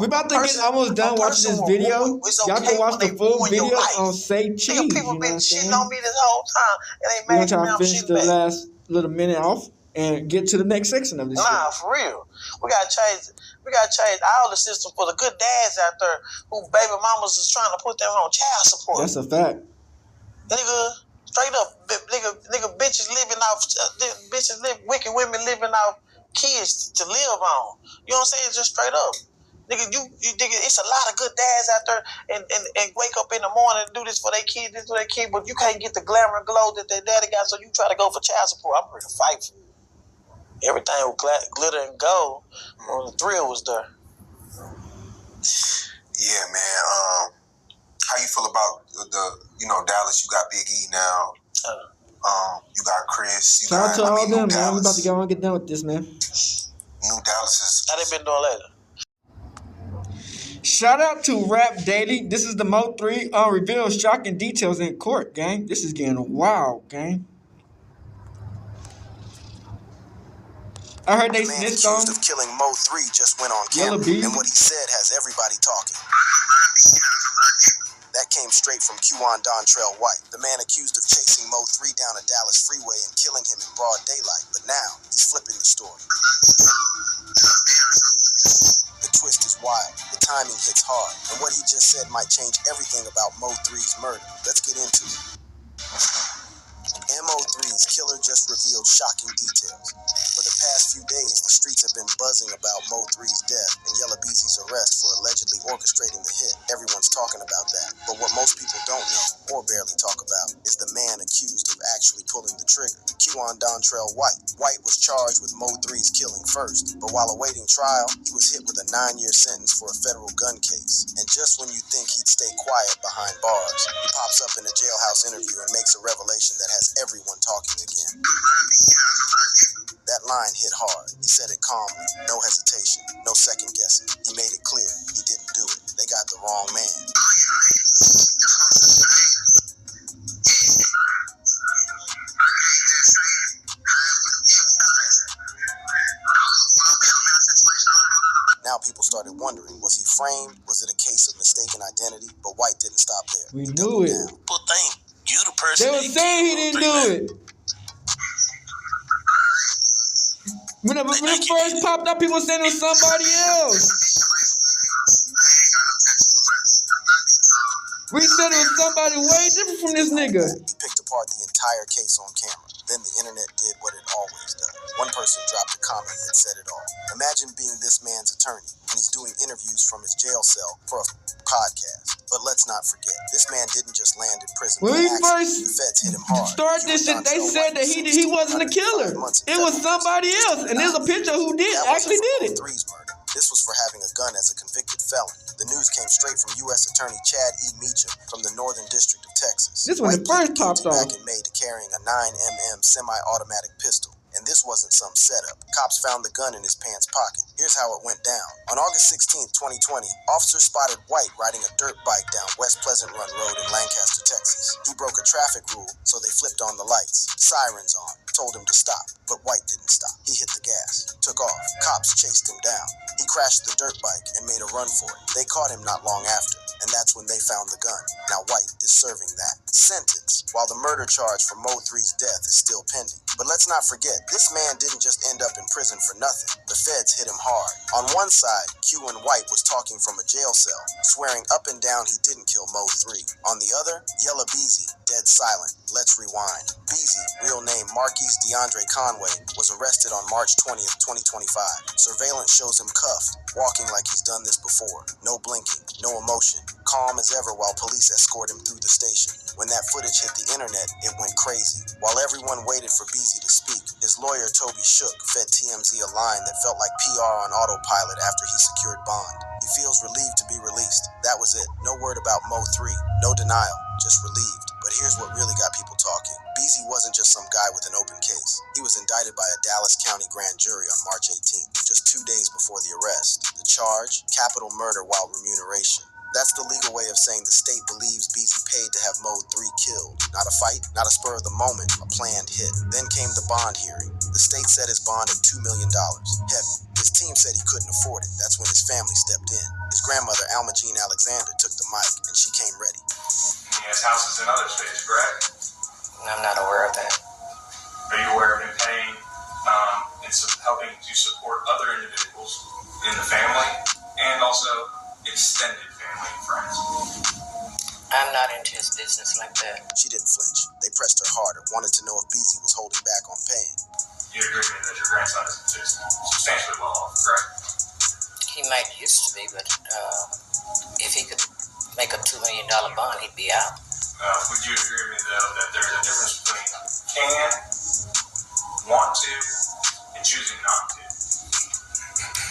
We about to get almost done watching this video. Y'all can watch the full video on Saycheese. Nigga, people You know what been I'm shitting saying? on me this whole time, and they We're mad gonna at me. try to I'm finish shitting the back. last little minute off and get to the next section of this shit. Nah, for real. We gotta change all the system for the good dads out there who baby mamas is trying to put them on child support. That's a fact. Nigga, straight up, nigga, wicked women living off kids to live on. You know what I'm saying? Just straight up. Nigga, nigga, it's a lot of good dads out there and wake up in the morning and do this for their kid, but you can't get the glamour and glow that their daddy got, so you try to go for child support. I'm ready to fight for you. Everything with glitter and gold when the thrill was there. Yeah, man. How you feel about Dallas? You got Big E now. You got Chris. Shout out to all them, man. Dallas. We about to go and get done with this, man. New Dallas is. How they been doing lately? Shout out to Rap Daily. This is the MO3 reveals shocking details in court, gang. This is getting wild, gang. I heard they snitched on accused of killing MO3 just went on Yella camera, Beezy. and what he said has everybody talking. That came straight from Kewon Dontrell White, the man accused of chasing Mo3 down a Dallas freeway and killing him in broad daylight. But now, he's flipping the story. The twist is wild, the timing hits hard, and what he just said might change everything about Mo3's murder. Let's get into it. MO3's killer just revealed shocking details. For the past few days, the streets have been buzzing about Mo3's death and Yella Beezy's arrest for allegedly orchestrating the hit. Everyone's talking about that. But what most people don't know, or barely talk about, is the man accused of actually pulling the trigger. Kewon Dontrell White. White was charged with Mo3's killing first, but while awaiting trial, he was hit with a 9-year sentence for a federal gun case. And just when you think he'd stay quiet behind bars, he pops up in a jailhouse interview and makes a revelation that has everyone talking again. That line hit hard. He said it calmly, no hesitation, no second guessing. He made it clear he didn't do it. They got the wrong man. Now people started wondering, was he framed? Was it a case of mistaken identity? But White didn't stop there. We He knew doubled it. down. People think you the person. They were saying he didn't do it. When it first popped up, people saying it was somebody else. We said it was somebody way different from this nigga. He picked apart the entire case on camera. Then the internet did what it always does. One person dropped a comment that said it all. Imagine being this man's attorney, and he's doing interviews from his jail cell for a podcast. But let's not forget, this man didn't just land in prison. When we by accident. first The feds hit him hard. start this shit, they said that he wasn't the killer. It was somebody else, and there's a picture who actually did it. Mo3's murder. This was for having a gun as a convicted felon. The news came straight from U.S. Attorney Chad E. Meacham from the Northern District of Texas. This when it first popped off. Back in May to carrying a 9mm semi-automatic pistol. And this wasn't some setup. Cops found the gun in his pants pocket. Here's how it went down. On August 16, 2020, officers spotted White riding a dirt bike down West Pleasant Run Road in Lancaster, Texas. He broke a traffic rule, so they flipped on the lights. Sirens on. Told him to stop, but White didn't stop. He hit the gas, took off. Cops chased him down. He crashed the dirt bike and made a run for it. They caught him not long after, and that's when they found the gun. Now White is serving that sentence, while the murder charge for MO3's death is still pending. But let's not forget, this man didn't just end up in prison for nothing. The feds hit him hard. On one side, Kewon White was talking from a jail cell, swearing up and down he didn't kill MO3. On the other, Yella Beezy, dead silent. Let's rewind. Beezy, real name Marquise DeAndre Conway, was arrested on March 20th, 2025. Surveillance shows him cuffed, walking like he's done this before. No blinking, no emotion, calm as ever while police escort him through the station. When that footage hit the internet, it went crazy. While everyone waited for Beezy to speak, his lawyer Toby Shook fed TMZ a line that felt like PR on autopilot after he secured bond. He feels relieved to be released. That was it. No word about MO3. No denial. Just relieved. But here's what really got people talking. Beezy wasn't just some guy with an open case. He was indicted by a Dallas County grand jury on March 18th, just 2 days before the arrest. The charge? Capital murder while remuneration. That's the legal way of saying the state believes Beezy paid to have MO3 killed. Not a fight, not a spur of the moment, a planned hit. Then came the bond hearing. The state set his bond at $2 million. Heavy. His team said he couldn't afford it. That's when his family stepped in. His grandmother, Alma Jean Alexander, took the mic, and she came ready. He has houses in other states, correct? I'm not aware of that. Are you aware of him paying and helping to support other individuals in the family and also extended family and friends? I'm not into his business like that. She didn't flinch. They pressed her harder, wanted to know if Beezy was holding back on paying. You agree with me that your grandson is substantially well off, correct? He might used to be, but if he could make a $2 million bond, he'd be out. Would you agree with me, though, that there's a difference between can, want to, and choosing not to?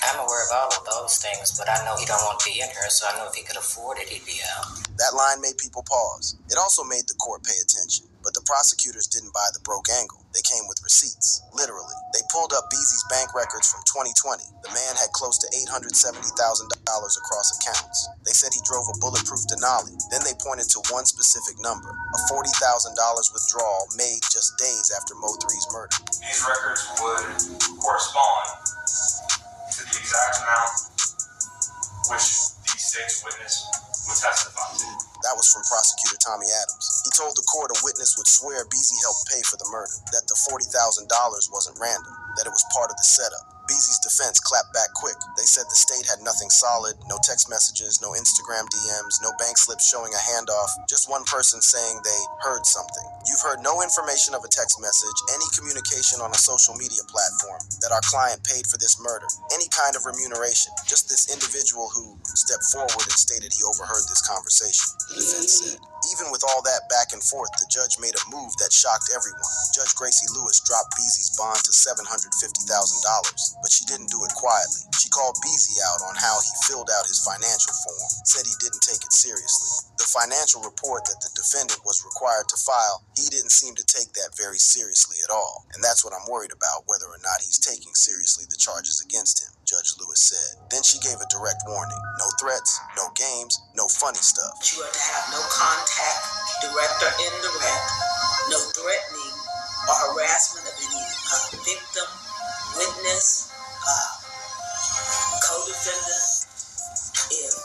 I'm aware of all of those things, but I know he don't want to be in here, so I know if he could afford it, he'd be out. That line made people pause. It also made the court pay attention. But the prosecutors didn't buy the broke angle. They came with receipts. Literally. They pulled up Beezy's bank records from 2020. The man had close to $870,000 across accounts. They said he drove a bulletproof Denali. Then they pointed to one specific number, a $40,000 withdrawal made just days after MO3's murder. These records would correspond to the exact amount which the state's witness would testify to. That was from prosecutor Tommy Adams. He told the court a witness would swear Beezy helped pay for the murder, that the $40,000 wasn't random, that it was part of the setup. Beezy's defense clapped back quick. They said the state had nothing solid, no text messages, no Instagram DMs, no bank slips showing a handoff, just one person saying they heard something. You've heard no information of a text message, any communication on a social media platform, that our client paid for this murder, any kind of remuneration, just this individual who stepped forward and stated he overheard this conversation, the defense said. Even with all that back and forth, the judge made a move that shocked everyone. Judge Gracie Lewis dropped Beezy's bond to $750,000, but she didn't do it quietly. She called Beezy out on how he filled out his financial form, said he didn't take it seriously. The financial report that the defendant was required to file, he didn't seem to take that very seriously at all. And that's what I'm worried about, whether or not he's taking seriously the charges against him, Judge Lewis said. Then she gave a direct warning. No threats, no games, no funny stuff. You are to have no contact, direct or indirect, no threatening or harassment of any victim, witness, co-defendant. If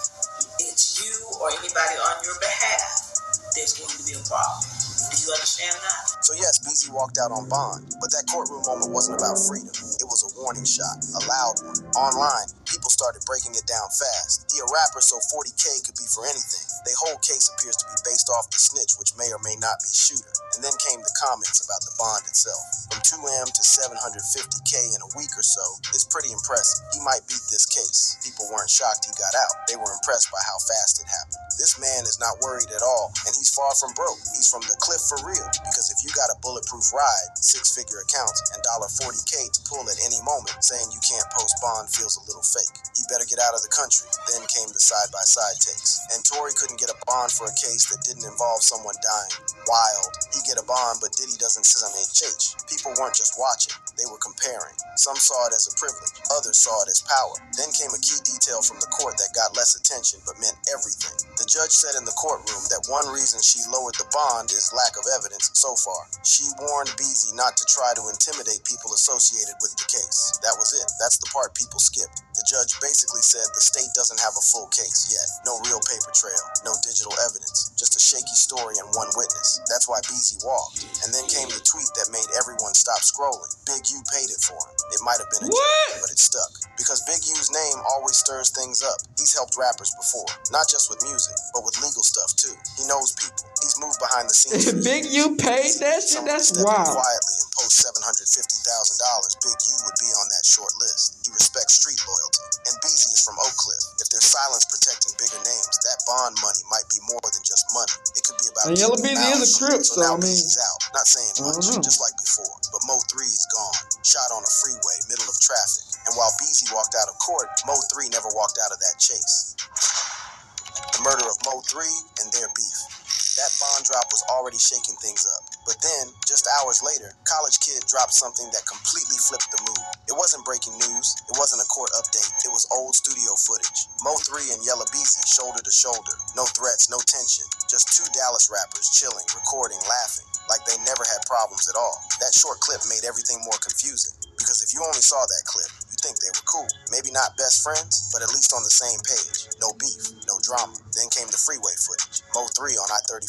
it's you or anybody on your behalf, there's going to be a problem. Do you understand that? So yes, Beezy walked out on bond, but that courtroom moment wasn't about freedom. It was a warning shot, a loud one. Online, people started breaking it down fast. He a rapper, so 40K could be for anything. The whole case appears to be based off the snitch, which may or may not be shooter. And then came the comments about the bond itself. From 2M to 750K in a week or so is pretty impressive. He might beat this case. People weren't shocked he got out. They were impressed by how fast it happened. This man is not worried at all, and he's far from broke. He's from the cliff for real, because if you got a bulletproof ride, 6-figure accounts, and $40K to pull at any moment, saying you can't post bond feels a little fake. He better get out of the country. Then came the side-by-side takes. And Tory couldn't get a bond for a case that didn't involve someone dying. Wild. He get a bond, but Diddy doesn't sit on HH. People weren't just watching. They were comparing. Some saw it as a privilege. Others saw it as power. Then came a key detail from the court that got less attention, but meant everything. The judge said in the courtroom that one reason she lowered the bond is lack of evidence so far. She warned Beezy not to try to intimidate people associated with the case. That was it. That's the part people skipped. The judge basically said the state doesn't have a full case yet. No real paper trail, no digital evidence, just a shaky story and one witness. That's why Beezy walked. And then came the tweet that made everyone stop scrolling. Big U paid it for him. It might have been a joke, but it stuck. Because Big U's name always stirs things up. He's helped rappers before, not just with music, but with legal stuff too. He knows people. He's moved behind the scenes. Big U paid that shit? That's wild. Quietly and post $750,000, Big U would be on that short list. He respects street loyalty. And Beezy is from Oak Cliff. If there's silence protecting bigger names, that bond money might be more than just money. It could be about. And Yella Beezy is a Crip, so now I mean, Beezy's out. Not saying much, just like before. But MO3's gone. Shot on a freeway, middle of traffic. And while Beezy walked out of court, MO3 never walked out of that chase. The murder of MO3 and their beef. That bond drop was already shaking things up. But then, just hours later, College Kid dropped something that completely flipped the mood. It wasn't breaking news. It wasn't a court update. It was old studio footage. MO3 and Yella Beezy shoulder to shoulder. No threats, no tension. Just two Dallas rappers chilling, recording, laughing. Like they never had problems at all. That short clip made everything more confusing. Because if you only saw that clip, you'd think they were cool. Maybe not best friends, but at least on the same page. No beef, no drama. Then came the freeway footage. MO3 on I-35.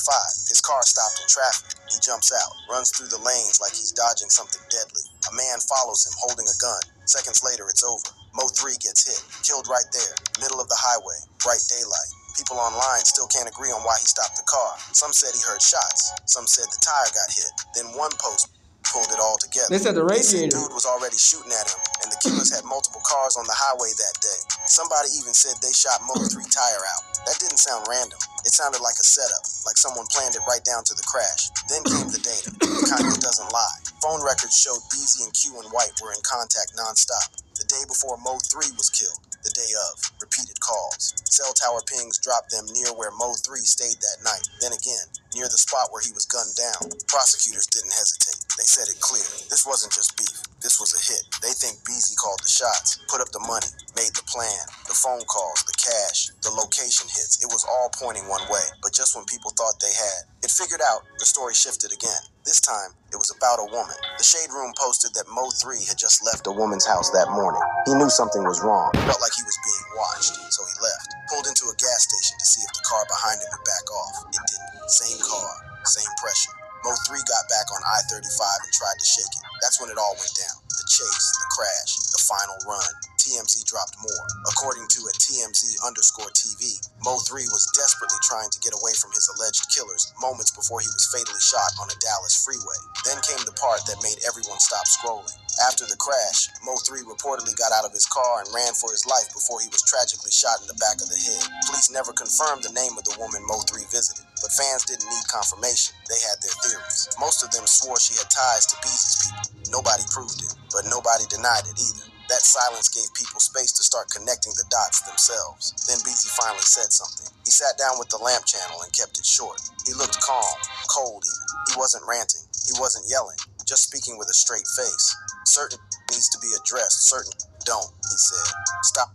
His car stopped in traffic. He jumps out, runs through the lanes like he's dodging something deadly. A man follows him holding a gun. Seconds later, it's over. MO3 gets hit, killed right there, middle of the highway, bright daylight. People online still can't agree on why he stopped the car. Some said he heard shots. Some said the tire got hit. Then one post pulled it all together. They said the radiator. Dude was already shooting at him, and the killers had multiple cars on the highway that day. Somebody even said they shot MO3 tire out. That didn't sound random. It sounded like a setup, like someone planned it right down to the crash. Then came the data, the kind that doesn't lie. Phone records showed Beezy and Kewon were in contact nonstop. The day before MO3 was killed. The day of, repeated calls. Cell tower pings dropped them near where MO3 stayed that night. Then again, near the spot where he was gunned down. Prosecutors didn't hesitate. They said it clear. This wasn't just beef. This was a hit. They think Beezy called the shots, put up the money, made the plan, the phone calls, the cash, the location hits. It was all pointing one way. But just when people thought they had it figured out, the story shifted again. This time, it was about a woman. The Shade Room posted that MO3 had just left a woman's house that morning. He knew something was wrong. Felt like he was being watched, so he left. Pulled into a gas station to see if the car behind him would back off. It didn't. Same car, same pressure. MO3 got back on I-35 and tried to shake it. That's when it all went down. The chase, the crash, the final run. TMZ dropped more. According to a TMZ_TV, MO3 was desperately trying to get away from his alleged killers moments before he was fatally shot on a Dallas freeway. Then came the part that made everyone stop scrolling. After the crash, MO3 reportedly got out of his car and ran for his life before he was tragically shot in the back of the head. Police never confirmed the name of the woman MO3 visited, but fans didn't need confirmation. They had their theories. Most of them swore she had ties to Beezy's people. Nobody proved it, but nobody denied it either. That silence gave people space to start connecting the dots themselves. Then Beezy finally said something. He sat down with the lamp channel and kept it short. He looked calm, cold even. He wasn't ranting. He wasn't yelling, just speaking with a straight face. Certain needs to be addressed, certain don't, he said. Stop.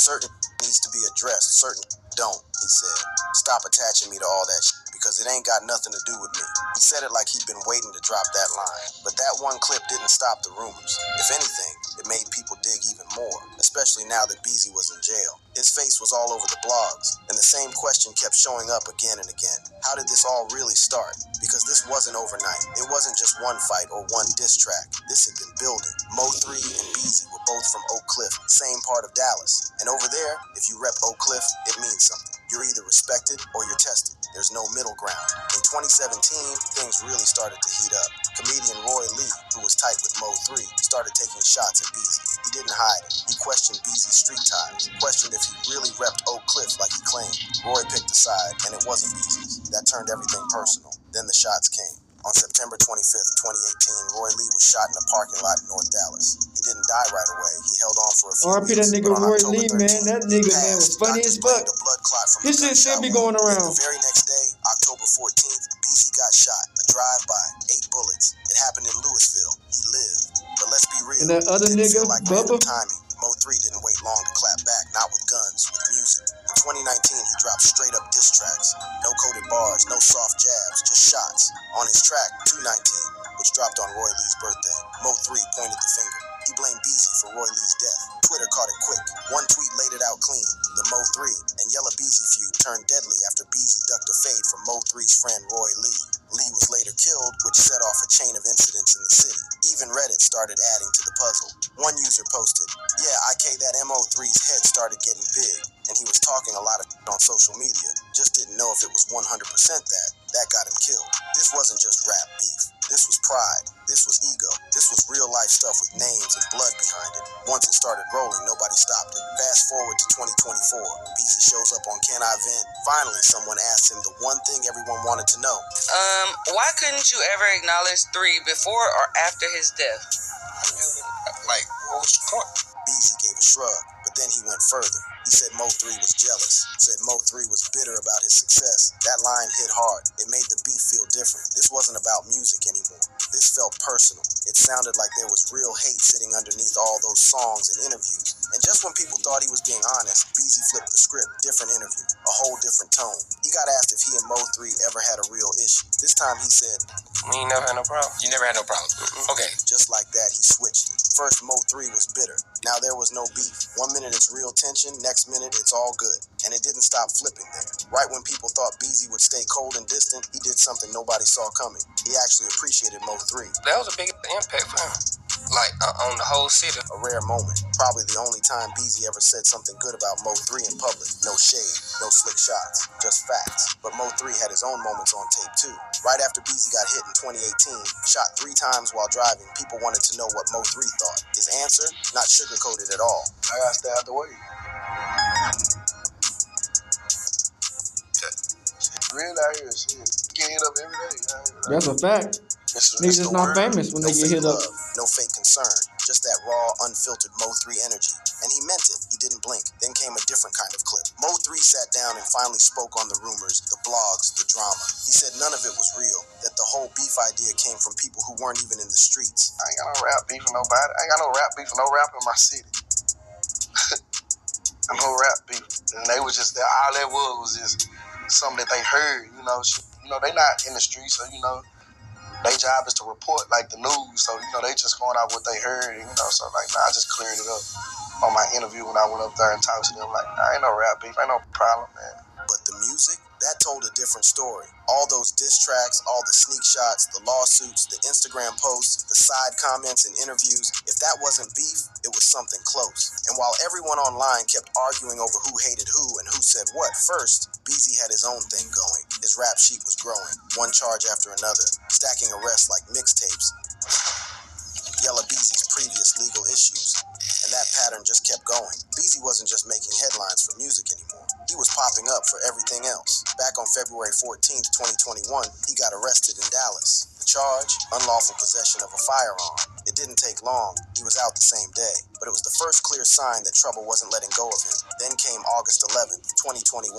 Certain needs to be addressed, certain don't, he said. Stop attaching me to all that shit, because it ain't got nothing to do with me. He said it like he'd been waiting to drop that line. But that one clip didn't stop the rumors. If anything, it made people dig even more, especially now that Beezy was in jail. His face was all over the blogs, and the same question kept showing up again and again. How did this all really start? Because this wasn't overnight. It wasn't just one fight or one diss track. This had been building. MO3 and Beezy were both from Oak Cliff, same part of Dallas. And over there, if you rep Oak Cliff, it means something. You're either respected or you're tested. There's no middle ground. In 2017, things really started to heat up. Comedian Roy Lee, who was tight with Mo3, started taking shots at Beezy. He didn't hide it. He questioned Beezy's street ties, questioned if he really repped Oak Cliff like he claimed. Roy picked a side, and it wasn't Beezy's. That turned everything personal. Then the shots came. On September 25th, 2018, Roy Lee was shot in a parking lot in North Dallas. He didn't die right away. He held on for a few RP that weeks, nigga but on Roy October Lee, 13th, man. That he nigga, man, was passed. funny Doctors as fuck. blamed a blood clot from His a shit still gunshot be going wound. around. The very next day, October 14th, Beezy got shot. A drive-by, 8 bullets. It happened in Louisville. He lived. But let's be real. And that other It didn't nigga, feel like Bubba, random timing. Mo3 didn't wait long to clap back, not with guns, with music. In 2019, he dropped straight-up diss tracks. No coded bars, no soft jabs, just shots. On his track, 219, which dropped on Roy Lee's birthday, Mo3 pointed the finger. He blamed Beezy for Roy Lee's death. Twitter caught it quick. One tweet laid it out clean. The Mo3 and Yella Beezy feud turned deadly after Beezy ducked a fade from Mo3's friend Roy Lee. Lee was later killed, which set off a chain of incidents in the city. Even Reddit started adding to the puzzle. One user posted, "Yeah, IK, that MO3's head started getting big, and he was talking a lot of on social media. Just didn't know if it was 100% that. That got him killed." This wasn't just rap beef. This was pride. This was ego. This was real life stuff with names and blood behind it. Once it started rolling, nobody stopped it. Fast forward to 2024. Beezy shows up on Can I Vent? Finally, someone asked him the one thing everyone wanted to know. Why couldn't you ever acknowledge 3 before or after his death? Like, what was the point? Beezy gave a shrug, but then he went further. He said Mo3 was jealous, said Mo3 was bitter about his success. That line hit hard. It made the beef feel different. This wasn't about music anymore. This felt personal. It sounded like there was real hate sitting underneath all those songs and interviews. And just when people thought he was being honest, Beezy flipped the script. Different interview, a whole different tone. He got asked if he and Mo3 ever had a real issue. This time he said, We ain't never had no problem. You never had no problem. Okay. Just like that, he switched it. First, Mo3 was bitter. Now there was no beef. One minute it's real tension, next minute it's all good. And it didn't stop flipping there. Right when people thought Beezy would stay cold and distant, he did something nobody saw coming. He actually appreciated Mo3. That was a big impact for him. Like, on the whole city. A rare moment. Probably the only time Beezy ever said something good about Mo3 in public. No shade, no slick shots, just facts. But Mo3 had his own moments on tape too. Right after Beezy got hit in 2018, shot 3 times while driving, people wanted to know what Mo3 thought. His answer? Not sugarcoated at all. I gotta stay out the way. Real out here, shit. Get hit up every day. that's a fact. Niggas just not famous when they get hit up. No fake concern, just that raw, unfiltered Mo3 energy. And he meant it. He didn't blink. Then came a different kind of clip. Mo3 sat down and finally spoke on the rumors, the blogs, the drama. He said none of it was real, that the whole beef idea came from people who weren't even in the streets. I ain't got no rap beef with nobody. I ain't got no rap beef with no rapper in my city. No rap beef. And they was just there. All that was just something that they heard, you know. They not in the streets, so, their job is to report, like, the news. So, they just going out what they heard, So, like, I just cleared it up on my interview when I went up there and talked to them. Like, I ain't no rap beef, ain't no problem, man. But the music, that told a different story. All those diss tracks, all the sneak shots, the lawsuits, the Instagram posts, the side comments and interviews, if that wasn't beef, it was something close. And while everyone online kept arguing over who hated who and who said what first, Beezy had his own thing going. His rap sheet was growing, one charge after another, stacking arrests like mixtapes. Yella Beezy's previous legal issues. And that pattern just kept going. Beezy wasn't just making headlines for music anymore. He was popping up for everything else. Back on February 14th, 2021, he got arrested in Dallas. The charge? Unlawful possession of a firearm. It didn't take long. He was out the same day. But it was the first clear sign that trouble wasn't letting go of him. Then came August 11th, 2021.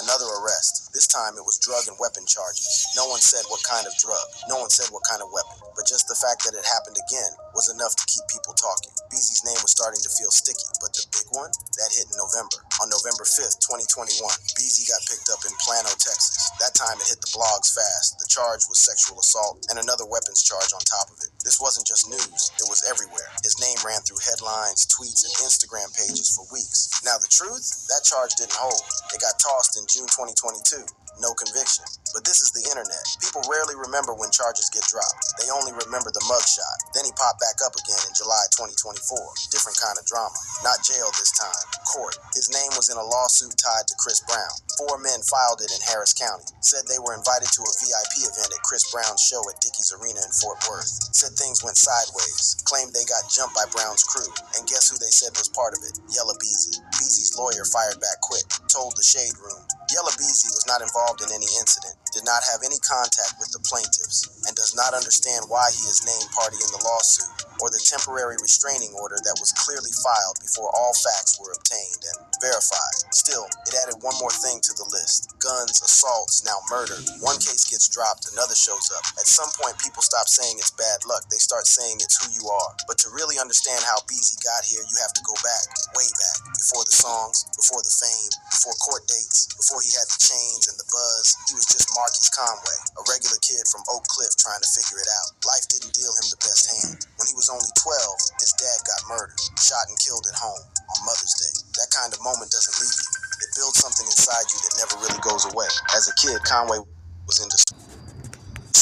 Another arrest. This time it was drug and weapon charges. No one said what kind of drug. No one said what kind of weapon. But just the fact that it happened again was enough to keep people talking. Beezy's name was starting to feel sticky, but the big one? That hit in November. On November 5th, 2021, Beezy got picked up in Plano, Texas. That time it hit the blogs fast. The charge was sexual assault and another weapons charge on top of it. This wasn't just news, it was everywhere. His name ran through headlines, tweets, and Instagram pages for weeks. Now the truth? That charge didn't hold. It got tossed in June 2022. no conviction. But this is the internet. People rarely remember when charges get dropped. They only remember the mugshot. Then he popped back up again in July 2024. Different kind of drama. Not jail this time. Court. His name was in a lawsuit tied to Chris Brown. 4 men filed it in Harris County. Said they were invited to a VIP event at Chris Brown's show at Dickies Arena in Fort Worth. Said things went sideways. Claimed they got jumped by Brown's crew. And guess who they said was part of it? Yella Beezy. Beezy's lawyer fired back quick. Told the Shade Room. Yella Beezy was not involved in any incident, did not have any contact with the plaintiffs, and does not understand why he is named party in the lawsuit or the temporary restraining order that was clearly filed before all facts were obtained and verified. Still, it added one more thing to the list. Guns, assaults, now murder. One case gets dropped, another shows up. At some point, people stop saying it's bad luck. They start saying it's who you are. But to really understand how Beezy got here, you have to go back, way back, before the songs, before the fame, before court dates, before he had the chains and the buzz. He was just Marquis Conway, a regular kid from Oak Cliff trying to figure it out. Life didn't deal him the best hand. When he was only 12, his dad got murdered, shot and killed at home on Mother's Day. That kind of moment doesn't leave you. It builds something inside you that never really goes away. As a kid, Conway was into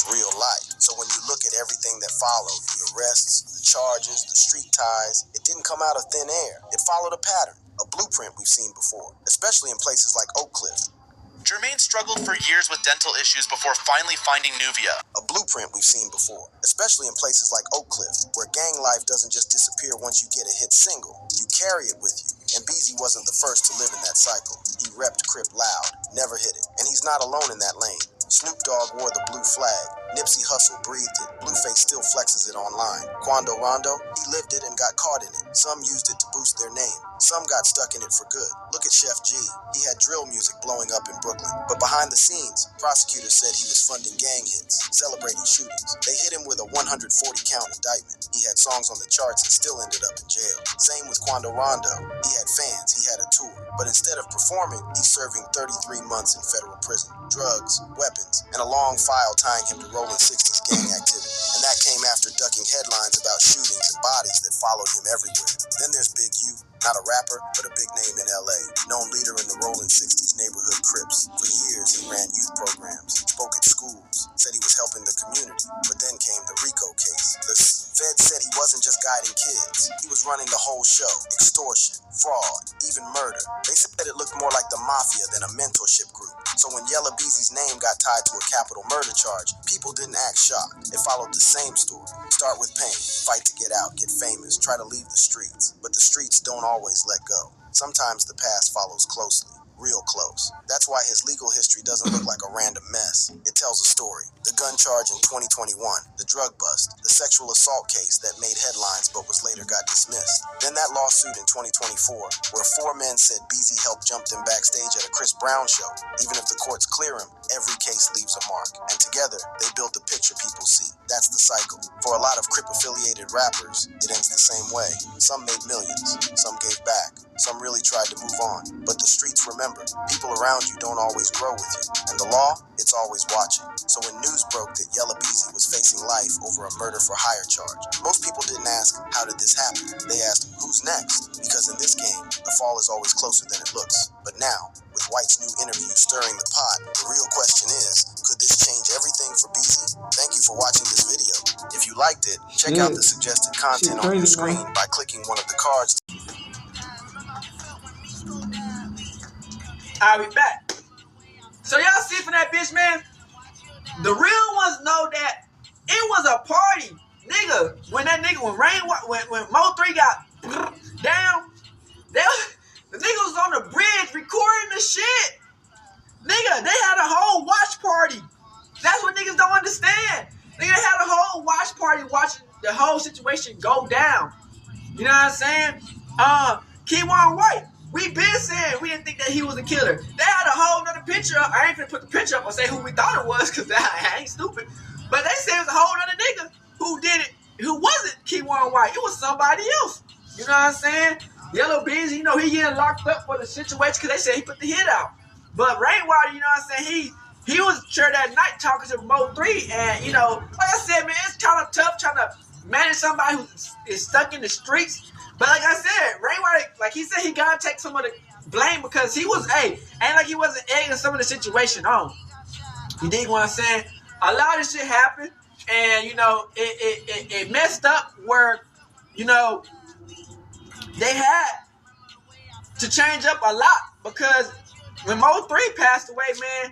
real life. So when you look at everything that followed, the arrests, the charges, the street ties, it didn't come out of thin air. It followed a pattern, a blueprint we've seen before, especially in places like Oak Cliff. Jermaine struggled for years with dental issues before finally finding Nuvia. A blueprint we've seen before, especially in places like Oak Cliff, where gang life doesn't just disappear once you get a hit single. You carry it with you. And Beezy wasn't the first to live in that cycle. He repped Crip loud, never hit it. And he's not alone in that lane. Snoop Dogg wore the blue flag. Nipsey Hussle breathed it. Blueface still flexes it online. Quando Rondo, he lived it and got caught in it. Some used it to boost their name. Some got stuck in it for good. Look at Chef G. He had drill music blowing up in Brooklyn. But behind the scenes, prosecutors said he was funding gang hits, celebrating shootings. They hit him with a 140-count indictment. He had songs on the charts and still ended up in jail. Same with Quando Rondo. He had fans, he had a tour. But instead of performing, he's serving 33 months in federal prison. Drugs, weapons, and a long file tying him to Rolling 60s gang activity. And that came after ducking headlines about shootings and bodies that followed him everywhere. Then there's Big U, not a rapper, but a big name in LA. Known leader in the Rolling 60s neighborhood Crips. For years, he ran youth programs, spoke at schools, said he was helping the community. But then came the RICO case. The Fed said he wasn't just guiding kids. He was running the whole show. Extortion, fraud, even murder. They said it looked more like the mafia than a mentorship group. So when Yella Beezy's name got tied to a capital murder charge, people didn't act shocked. It followed the same story. Start with pain, fight to get out, get famous, try to leave the streets. But the streets don't always let go. Sometimes the past follows closely, real close. That's why his legal history doesn't look like a random mess. It tells a story. The gun charge in 2021, the drug bust, the sexual assault case that made headlines but was later got dismissed. Then that lawsuit in 2024, where 4 men said Beezy helped jump them backstage at a Chris Brown show. Even if the courts clear him, every case leaves a mark. And together, they build the picture people see. That's the cycle. For a lot of Crip-affiliated rappers, it ends the same way. Some made millions, some gave back, some really tried to move on. But the streets remember, people around you don't always grow with you. And the law, it's always watching. So when news broke that Yella Beezy was facing life over a murder for hire charge, most people didn't ask, how did this happen? They asked, who's next? Because in this game, the fall is always closer than it looks. But now, with White's new interview stirring the pot, the real question is, could this change everything for Beezy? Thank you for watching this video. If you liked it, check out the suggested content on your screen by clicking one of the cards. I'll be back. So y'all see from that bitch, man, the real ones know that it was a party. Nigga, when Rainwater, when MO3 got down, the niggas was on the bridge recording the shit. Nigga, they had a whole watch party. That's what niggas don't understand. Nigga had a whole watch party watching the whole situation go down. You know what I'm saying? Kewon White, we been saying we didn't think that he was a killer. They had a whole nother picture up. I ain't gonna put the picture up and say who we thought it was, because I ain't stupid. But they said it was a whole nother nigga who did it, who wasn't Kewon White. It was somebody else. You know what I'm saying? Yellow Beezy, you know, he getting locked up for the situation because they said he put the hit out. But Rainwater, you know what I'm saying, he was sure that night talking to MO3, and, you know, like I said, man, it's kind of tough trying to manage somebody who is stuck in the streets But like I said, Rainwater, like he said, he gotta take some of the blame because he was ain't like he wasn't egging some of the situation on. You dig what I'm saying? A lot of shit happened, and you know it messed up where you know they had to change up a lot because when MO3 passed away, man,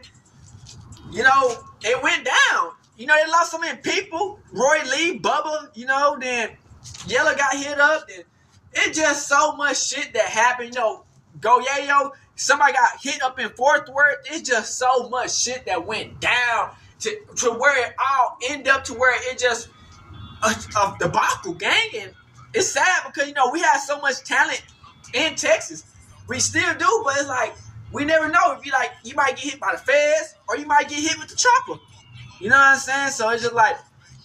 you know it went down. You know they lost so many people. Roy Lee, Bubba, you know, then Yella got hit up. Then it just so much shit that happened. You know, Go Yayo, somebody got hit up in Fort Worth. It's just so much shit that went down to where it all ended up to where it just a debacle gang. And it's sad because you know we have so much talent in Texas. We still do, but it's like we never know. If you like, you might get hit by the feds or you might get hit with the chopper. You know what I'm saying? So it's just like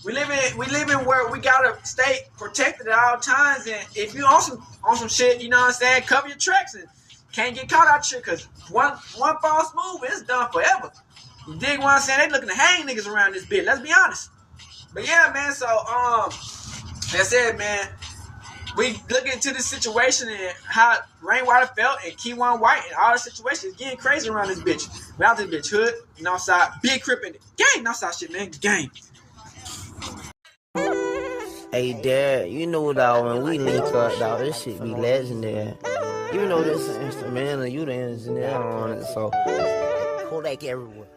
we live in where we gotta stay protected at all times. And if you on some shit, you know what I'm saying, cover your tracks and can't get caught out here because one false move it's done forever. You dig what I'm saying? They looking to hang niggas around this bitch. Let's be honest. But yeah, man. So that's it, man. We look into this situation and how Rainwater felt and Kewon White and all the situations getting crazy around this bitch. We out this bitch hood, Northside, big crip in the gang, Northside shit, man, gang. Hey, Dad, you know, dog, when we link up, dog, this shit be legendary. You know this instrumental, you the engineer on it, so Kodak everywhere.